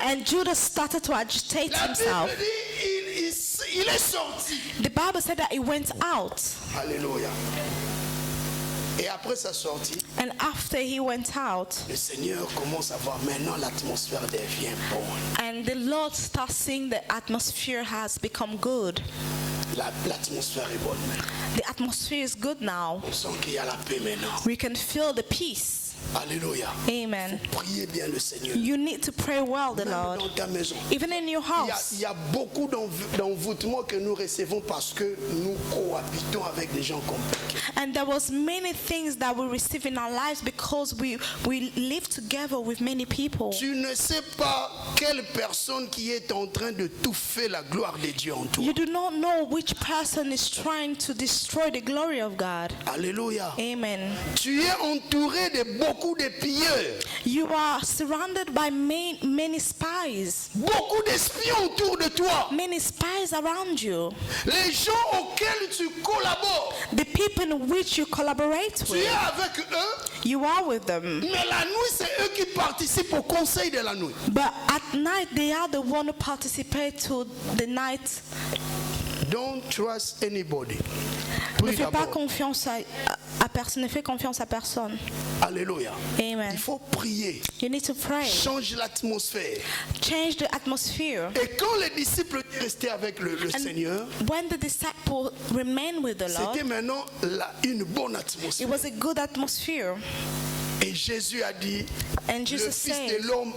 And Judas started to agitate La himself. Bible dit il est sorti. The Bible said that he went out. Alléluia. Et après sa sortie, And after he went out, le Seigneur commence à voir maintenant l'atmosphère devient bonne. and the Lord starts seeing the atmosphere has become good. L'atmosphère est bonne maintenant. The atmosphere is good now. On sent qu'il y a la paix maintenant. We can feel the peace. Alléluia. Amen. Priez bien le Seigneur. You need to pray well, the Même Lord. dans ta maison. Even in your house. Il y a beaucoup d'envoûtements que nous recevons parce que nous cohabitons avec des gens compliqués. And there was many things that we receive in our lives because we live together with many people. Tu ne sais pas quelle personne qui est en train de touffer la gloire de Dieu en toi. You do not know which person is trying to destroy the glory of God. Alléluia. Amen. Tu es entouré de beaucoup de pilleurs. You are surrounded by many spies. Beaucoup d'espions autour de toi. Many spies around you. Les gens auxquels tu collabores. The people in which you collaborate Tu es with. avec eux. You are with them. Mais la nuit, c'est eux qui participent au conseil de la nuit. But at night, they are the one who participate to the night. Don't trust anybody. Ne Prie fais pas d'abord. confiance à personne. Ne fais confiance à personne. Alléluia. Amen. Il faut prier. You need to pray. Change l'atmosphère. Change the atmosphere. Et quand les disciples restaient avec le And Seigneur, when the disciples remained with the Lord, c'était maintenant une bonne it atmosphère. was a good atmosphere. Et Jésus a dit, And le Jesus Fils said, de l'homme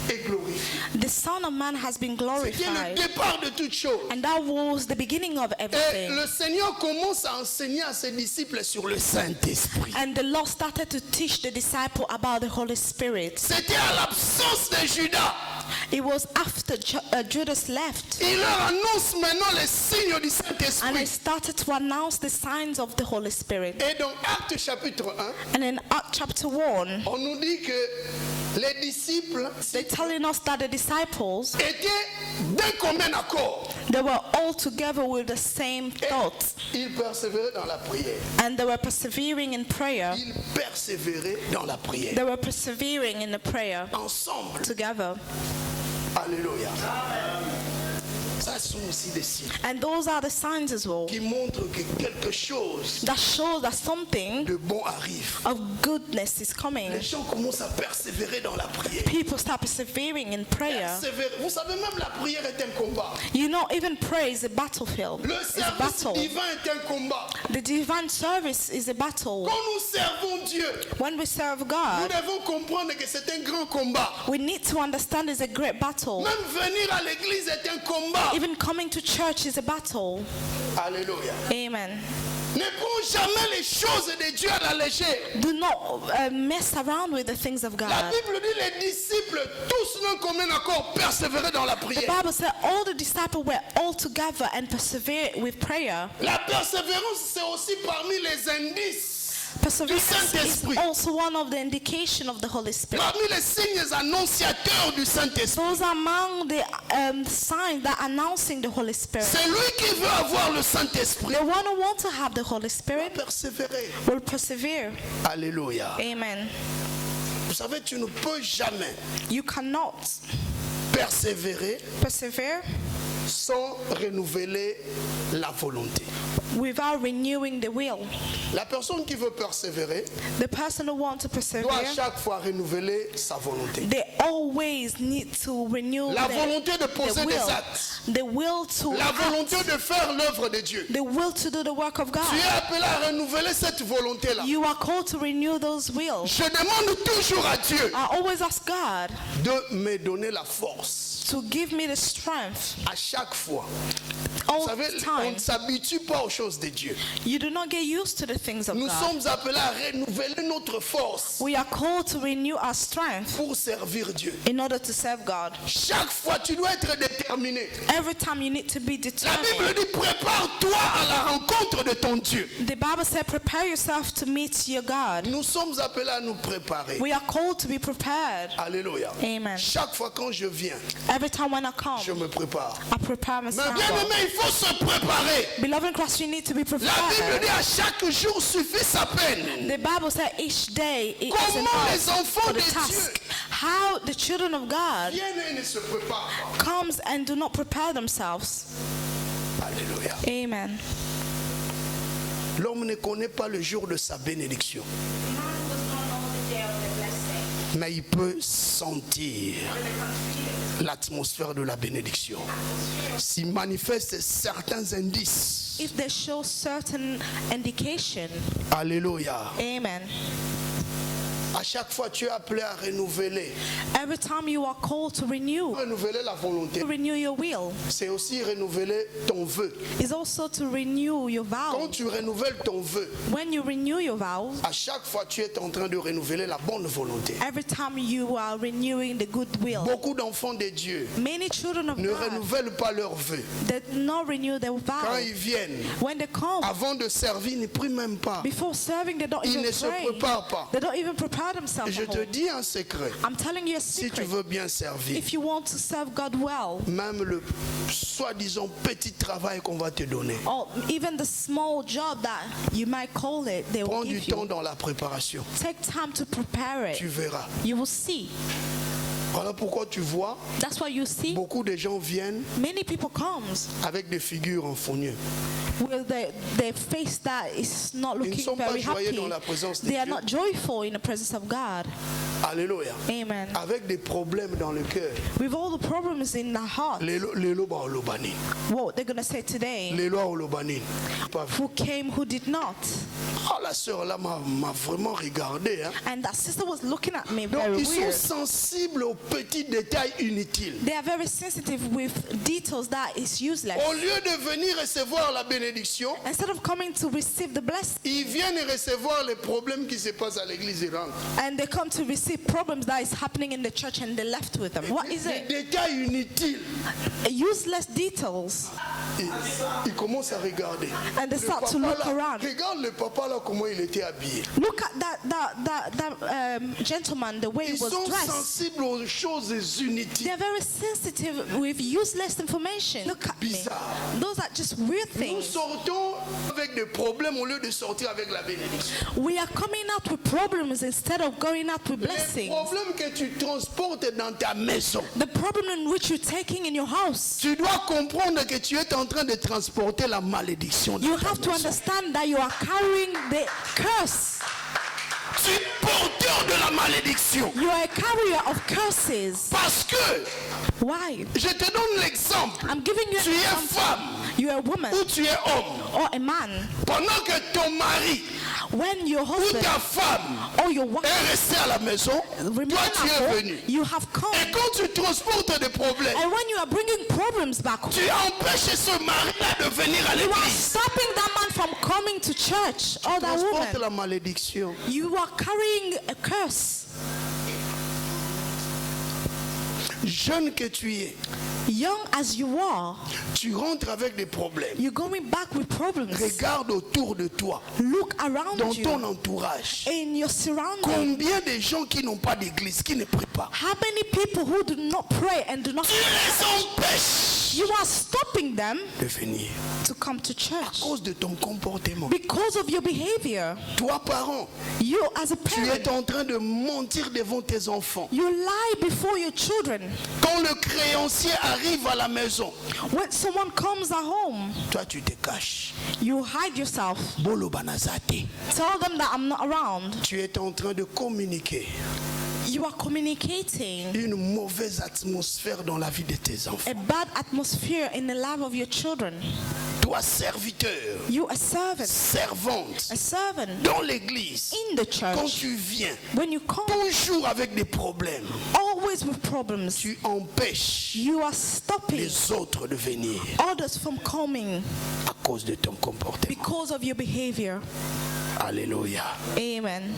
est glorifié. the Son of Man has been C'était le glorified. départ de toute chose. And that was the beginning of Et everything. le Seigneur commence à enseigner à ses disciples sur le Saint-Esprit. And the Lord started to teach the disciple about the Holy Spirit. C'était à l'absence de Judas. It was after Judas left. Il leur annonce maintenant les signes du And he Saint-Esprit. started to announce the signs of the Holy Spirit. Et dans Actes chapitre 1, And in Acts chapter 1, on nous dit que les disciples they're telling us that the disciples, étaient d'un commun accord. they were all together with the same thoughts. Ils persévéraient dans la prière. And they were persevering in prayer. Ils persévéraient dans la prière. They were persevering in the prayer Ensemble. together. Alléluia. Ça sont aussi des signes And those are the signs as well qui montrent que quelque chose that shows that something de bon arrive. of goodness is coming. Les gens commencent à persévérer dans la prière. People start persevering in prayer. Persévérer. Vous savez, même la prière est un combat. You know, even prayer is a battlefield. Le It's a service battle. divin est un combat. The divine service is a battle. Quand nous servons Dieu, When we serve nous God, devons comprendre que c'est un grand combat. we need to understand it's a great battle. Même venir à l'église est un combat. Even coming to church is a battle. Alléluia. Amen. Ne prends jamais les choses de Dieu à la légère. Do not mess around with the things of La God. Bible dit les disciples, tous d'un commun accord, persévéraient dans la The prière. Bible said all the disciples were all together and persevered with prayer. La persévérance, c'est aussi parmi les indices, Perseverance is Saint-Esprit. also one of the indication of the Holy Spirit. parmi les signes annonciateurs du Saint-Esprit. Those are among the signs that are announcing the Holy Spirit. C'est lui qui veut avoir le Saint-Esprit. The one who wants to have the Holy Spirit Persévérer. will persevere. Alléluia. Amen. Vous savez, tu ne peux jamais You cannot persévérer persevere sans renouveler la volonté. without renewing the will. La personne qui veut persévérer The person who wants to doit à persevere, chaque fois renouveler sa volonté. they always need to renew La volonté de the poser des will. actes. The will to La act. volonté de faire l'œuvre de Dieu. The will to do the work of Tu es God. appelé à renouveler cette volonté-là. You are called to renew those wills. Je demande toujours à Dieu I always ask God de me donner la force. to give me the strength À chaque fois. all Vous savez, the on time. ne s'habitue pas aux choses de Dieu. You do not get used to the things of Nous God. sommes appelés à renouveler notre force We are called to renew our strength pour servir Dieu. in order to serve God. Chaque fois, tu dois être déterminé. Every time you need to be La Bible determined. dit, prépare-toi à la rencontre de ton Dieu. The Bible said, prepare yourself to meet your God. Nous sommes appelés à nous préparer. We are called to be prepared. Alléluia. Amen. Chaque fois quand je viens, Every time when I come, je me prépare. I prepare Mais myself. bien aimé, il faut se préparer. Beloved in Christ, you need to be La Bible prepared. dit à chaque jour suffit sa peine. The Bible said each day it is Comment les enough enfants for de the Dieu task. How the children of God viennent et ne se préparent pas. comes and do not prepare themselves. Alléluia. Amen. L'homme ne connaît pas le jour de sa bénédiction, mais il peut sentir l'atmosphère de la bénédiction. S'il manifeste certains indices. If they show certain indication, Alléluia. amen. À chaque fois, tu es appelé à renouveler. Every time you are called to renew La volonté, renew your will, c'est aussi renouveler ton vœu. is also to renew your Quand vow. tu renouvelles ton vœu, When you renew your vows, à chaque fois, tu es en train de renouveler la bonne volonté. every time you are renewing the good will. Beaucoup d'enfants de Dieu Many children of ne God, renouvellent pas leurs vœux. they do not renew their Quand vows. ils viennent, When they come, avant de servir, ils ne prient même pas. before serving, they don't Ils even ne se pray. préparent pas. They don't even prepare themselves Je at te home. dis un secret. I'm telling you a Si tu secret. veux bien servir, If you want to serve God well, même le soi-disant petit travail qu'on va te donner, or even the small job that you might call it, they will prends du give temps you. dans la préparation. Take time to prepare Tu it. verras. You will see. Voilà pourquoi tu vois, That's why you see beaucoup de gens viennent many people comes avec des figures en fournier. with their face that is not Ils ne looking sont pas very joyeux happy. dans la présence de They are Dieu. not joyful in the presence of God. Alléluia. Amen. Avec des problèmes dans le cœur. With all the problems in their heart, Lelo ba olobani. what they're going to say today, Lelo olobani. Pas vu. who came, who did not. Ah, la sœur là m'a vraiment regardé. Hein. And that sister was looking at me Donc, very ils sont weird. sensibles aux petits détails inutiles. They are very sensitive with details that is useless. Au lieu de venir recevoir la bénédiction, Instead of coming to receive the blessing, ils viennent recevoir les problèmes qui se passent à l'église et rentrent. and they come to receive problems that is happening in the church and they left with them. What is Des it? détails inutiles. Useless details. Ils commencent à regarder. And they Le start to papa look là, around. regarde le papa là comment il était habillé. Look at that gentleman, the way he Ils was sont dressed. sensibles aux choses inutiles. They're very sensitive with useless information. Look at me. Bizarre. Those are just weird Nous things. sortons avec des problèmes au lieu de sortir avec la bénédiction. We are coming out with problems instead of going out with Les blessings. problèmes que tu transportes dans ta maison, The problem in which you're taking in your house. tu dois comprendre que tu es en train de transporter la malédiction dans You ta have to maison. understand that you are carrying the curse. Tu es porteur de la malédiction. You are a carrier of curses. Parce que, Why? je te donne l'exemple, I'm giving you tu an es example. femme You're a woman ou tu es homme. or a man. Pendant que ton mari When your ou husband ta femme or your wife est resté à la maison, remain toi tu at es home, venu. you have come. Et quand tu transportes des problèmes, And when you are bringing problems back home, tu empêches ce mari-là de venir à you are l'église. stopping that man from coming to church or that Transporte woman. la malédiction. You are carrying a curse. Jeune que tu es, Young as you are, tu rentres avec des problèmes. you're going back with problems. Regarde autour de toi, Look around dans you, ton entourage. in your surroundings. Combien de gens qui n'ont pas d'église, qui ne prient pas? How many people who do not pray and do not, Tu les empêches you are stopping them de venir to come to à church cause de ton comportement. because of your behavior. Toi, parent, You as a tu es parent, en train de mentir devant tes enfants. you lie before your children. Quand le créancier arrive à la maison, When someone comes at home, toi tu te caches. you hide yourself. Bolo banazate. Tell them that I'm not around. Tu es en train de communiquer You are communicating une mauvaise atmosphère dans la vie de tes a enfants. bad atmosphere in the life of your children. Toi, serviteur, You a servant, servante, a servant dans l'église, in the quand church. tu viens, When you come, toujours avec des problèmes, always with problems, tu empêches you are stopping les autres de venir others from coming à cause de ton comportement. because of your behavior. Alléluia. Amen.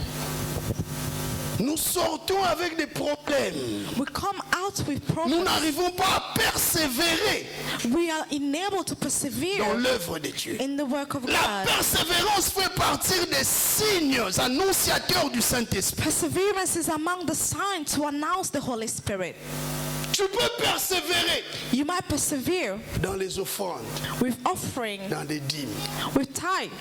Nous sortons avec des problèmes. We come out with Nous problems. n'arrivons pas à persévérer We are unable to dans persevere l'œuvre de Dieu. in the work of La God. persévérance fait partie des signes annonciateurs du Saint-Esprit. Perseverance is among the signs to announce the Holy Spirit. Tu peux persévérer You might persevere dans les offrandes, with offering, dans des dîmes, with tithe,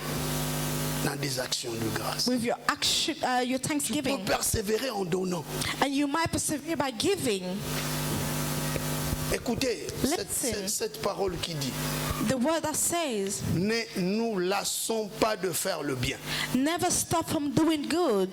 dans des actions de grâce. with your action, your Tu peux thanksgiving, persévérer en donnant. and you might persevere by giving. Écoutez Listen. cette parole qui dit, The word that says, ne nous lassons pas de faire le bien. never stop from doing good.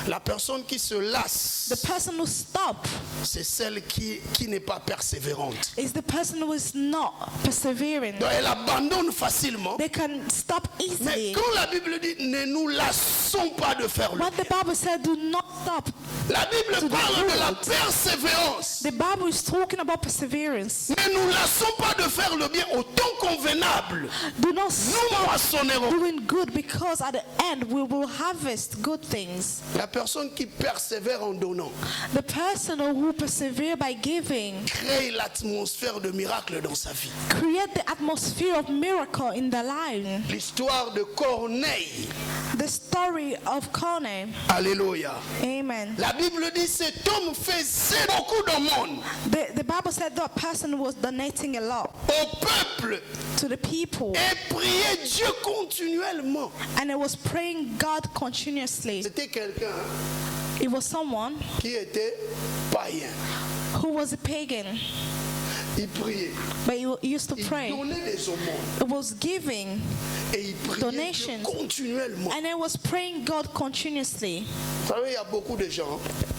La personne qui se lasse, The person who stops c'est celle qui n'est pas persévérante. is the person who is not persevering. Donc elle abandonne facilement. They can stop Mais easily. quand la Bible dit ne nous lassons pas de faire le What the Bible said, do not stop. La Bible To do parle de la good. persévérance. The Bible is talking about perseverance. Ne nous lassons pas de faire le bien au temps convenable. Do not Nous stop moissonnerons. doing good, because at the end we will harvest good things. La personne qui persévère en donnant The person who persevere by giving crée l'atmosphère de miracle dans sa vie. create the atmosphere of miracle in their life. L'histoire de Corneille. The story of Connie. Alléluia. Amen. La Bible dit cet homme faisait beaucoup d'aumônes The Bible said that person was donating a lot au peuple to the people, et priait Dieu continuellement. and it was praying God continuously. C'était quelqu'un It was someone qui était païen. who was a pagan. Il priait. but he used to Il pray. donnait des aumônes. It was giving, Et il priait Donations. Dieu continuellement. and it was praying God continuously. Vous savez, il y a beaucoup de gens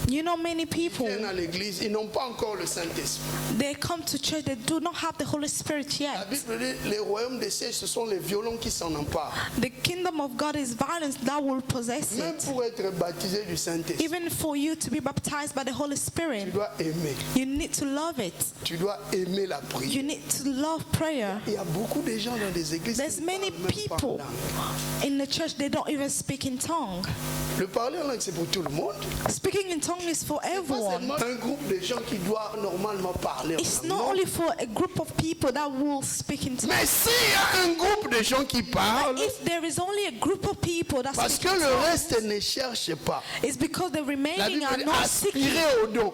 You know, many qui people, viennent à l'église, ils n'ont pas encore le Saint-Esprit. they come to church, they do not have the Holy Spirit La yet. Bible dit, les royaumes des cieux, ce sont les violents qui s'en emparent. The kingdom of God is violence that will possess Même it. pour être baptisé du Saint-Esprit, Even for you to be baptized by the Holy tu Spirit, dois aimer. you need to love it. Tu dois aimer la prière. You need to love prayer. Il y a beaucoup de gens dans des églises There's qui ne many parlent même pas en people langue. in the church, they don't even speak in tongue. Le parler en langue, c'est pour tout le monde. Speaking in tongue is for Pas everyone. seulement un groupe de gens qui doivent normalement parler en It's langue. not Non. only for a group of people that will speak in tongue. Mais s'il y a un groupe de gens qui parlent, If there is only a group of people that parce speak que in le tongues, reste ne cherche pas. it's because the La remaining Bible are dit not seeking. aspirer au don.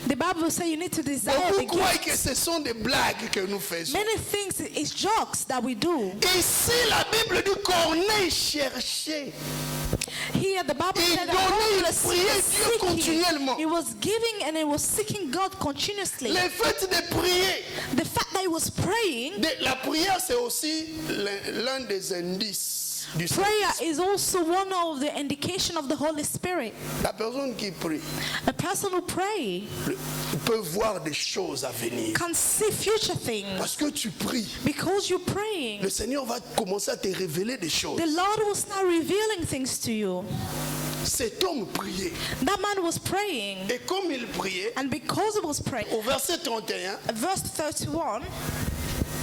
The Bible says you need to desire the Beaucoup croient que gift. ce sont des blagues que nous faisons. Many things is jokes that we do. Ici, la Bible dit Corneille cherchait. Here the Bible Il said that donnait, il Paul was priait Dieu continuellement. seeking. He was giving and he was seeking God continuously. Le fait de prier, The fact that he was praying, la prière c'est aussi l'un des indices du Saint. prayer is also one of the indication of the Holy Spirit. La personne qui prie A person who pray peut voir des choses à venir. can see future things. Parce que tu pries, Because you're praying, le Seigneur va commencer à te révéler des choses. the Lord will start revealing things to you. Cet homme priait. That man was praying, Et comme il priait, and because he was praying, au verset 31, verse 31,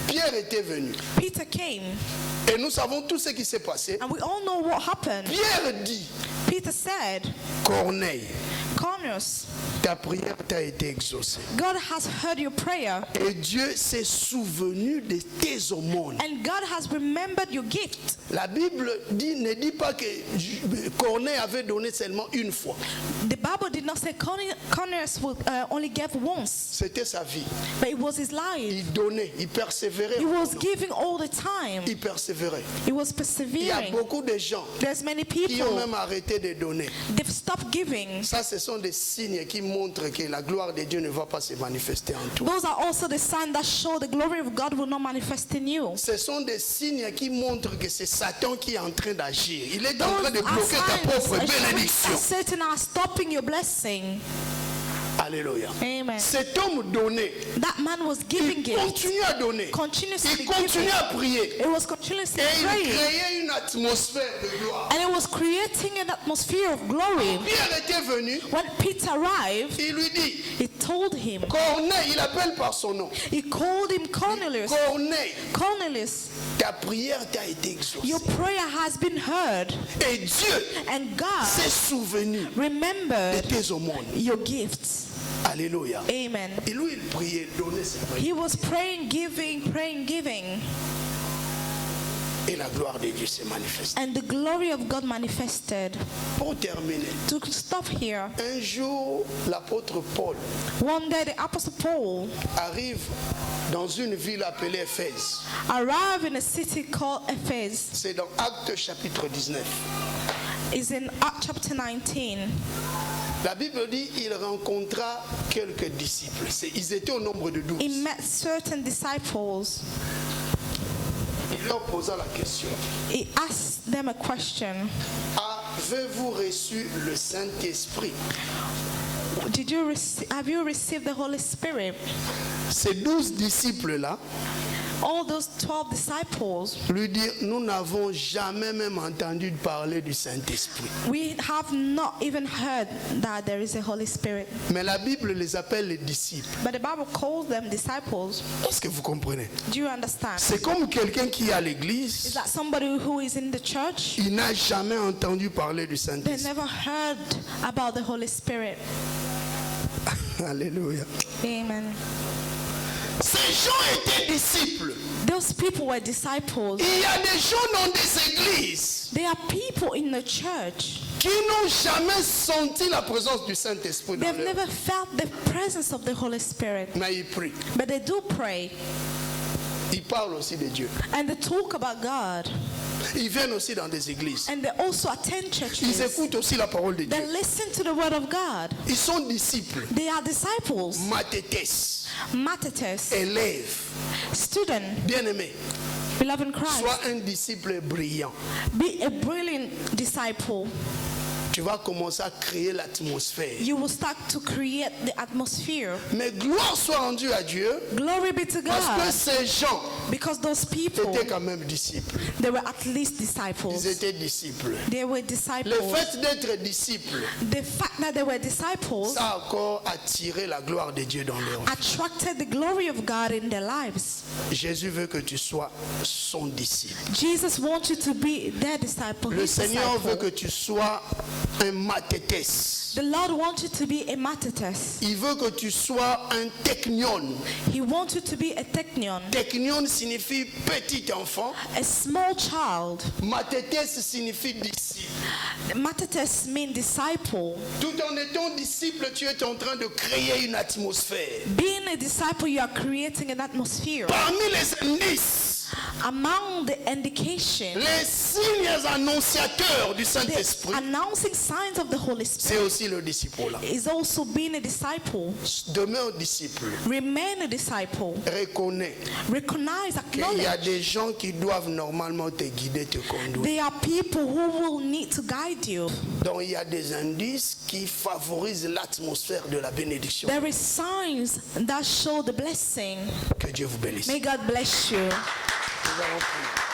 Pierre était venu. Peter came, Et nous savons tout ce qui s'est passé. and we all know what happened. Pierre dit, Peter said, Corneille, Cornelius, ta prière t'a été exaucée. God has heard your prayer, Et Dieu s'est souvenu de tes aumônes. and God has remembered your gift. La Bible ne dit pas que Corneille avait donné seulement une fois. The Bible did not say Cornelius only gave once, C'était sa vie. but it was his life. Il donnait, il persévérait. He was giving all the time. Il persévérait. He was Il y a persevering. beaucoup de gens There's many qui ont people, même arrêté de donner. they've stopped giving. Ça, ce sont des signes qui montrent que la gloire de Dieu ne va pas se manifester en toi. Those are also the signs that show the glory of God will not manifest in you. Ce sont des signes qui montrent que c'est Satan qui est en train d'agir. Il est en Those train de are bloquer ta propre signs that bénédiction. Satan are stopping your blessing. Alléluia. Amen. Cet homme donnait. That man was giving Il gifts, continue à donner. continuously Il continue giving. à prier. It was continuously Et il praying, créait une atmosphère de gloire. and it was creating an atmosphere of glory. Pierre était venu. When Peter arrived, Il lui dit, he told him, Corneille, il appelle par son nom. he called him Cornelius. Corneille, Cornelius, ta prière t'a été exaucée. your prayer has been heard, Et Dieu and God s'est souvenu de remembered tes aumônes. your gifts. Alléluia. Amen. Et lui, il priait, donnait ses prières. He was praying, giving, Et la gloire de Dieu s'est manifestée. and the glory of God manifested. Pour terminer, To stop here, un jour, l'apôtre Paul one day the Apostle Paul arrive dans une ville appelée Éphèse. arrived in a city called Ephes. C'est dans Actes chapitre 19. It's in Acts chapter 19. La Bible dit il rencontra quelques disciples. Ils étaient au nombre de 12. He met certain disciples. Il leur posa la question. He asked them a question. Avez-vous reçu le Saint-Esprit? Have you received the Holy Spirit? Ces 12 disciples-là All those 12 disciples, lui dirent, nous n'avons jamais même entendu parler du Saint-Esprit. we have not even heard that there is a Holy Spirit. Mais la Bible les appelle les disciples. But the Bible calls them disciples. Est-ce que vous comprenez? Do you understand? C'est comme quelqu'un qui est à Is l'église, that somebody who is in the church? il n'a jamais entendu parler du They Saint-Esprit. never heard about the Holy Spirit. Alléluia. Amen. Ces gens étaient disciples. Those people were disciples. Il y a des gens dans des églises There are people in the church. qui n'ont jamais senti la présence du Saint-Esprit dans They've leur vie. never felt the presence of the Holy Spirit. Mais ils prient. But they do pray. Ils parlent aussi de Dieu. And they talk about God. Ils viennent aussi dans des églises. And they also attend Ils churches. écoutent aussi la parole de Dieu. They listen to the word of God. Ils sont disciples, They are disciples, mathetes, martyrs, élèves. student, Bien-aimé, beloved in Christ. sois un disciple brillant. Be a brilliant disciple. Tu vas commencer à créer l'atmosphère. You will start to create the atmosphere. Mais gloire soit rendue à Dieu, Glory be to parce que God. ces gens Because those people, étaient quand même disciples. they were at least Ils disciples. étaient disciples. They were Le disciples. fait d'être disciple, The fact that they were disciples ça a encore attiré la gloire de Dieu dans leur vie. attracted the glory of God in their lives. Jésus veut que tu sois son disciple. Jesus wants you to be their disciple. Le His Seigneur veut que disciple. tu sois un mathetes. The Lord wants you to be a martyrs. Il veut que tu sois un technion. He wants you to be a technion, Technion signifie petit enfant. a small child. Mathetes signifie disciple. Martyrs mean disciple. Tout en étant disciple, tu es en train de créer une atmosphère. Being a disciple, you are creating an atmosphere. Parmi les indices, Among the indication, les signes annonciateurs du the Saint-Esprit, announcing signs of the Holy c'est Spirit aussi le disciple-là. is also being a disciple. Demeure disciple. Remain a disciple. Reconnais Recognize, qu'il y a acknowledge. des gens qui doivent normalement te guider, te conduire. There are people who will need to guide you. Donc il y a des indices qui favorisent l'atmosphère de la bénédiction. There is signs that show the blessing. Que Dieu vous bénisse. May God bless you. Nous allons prier.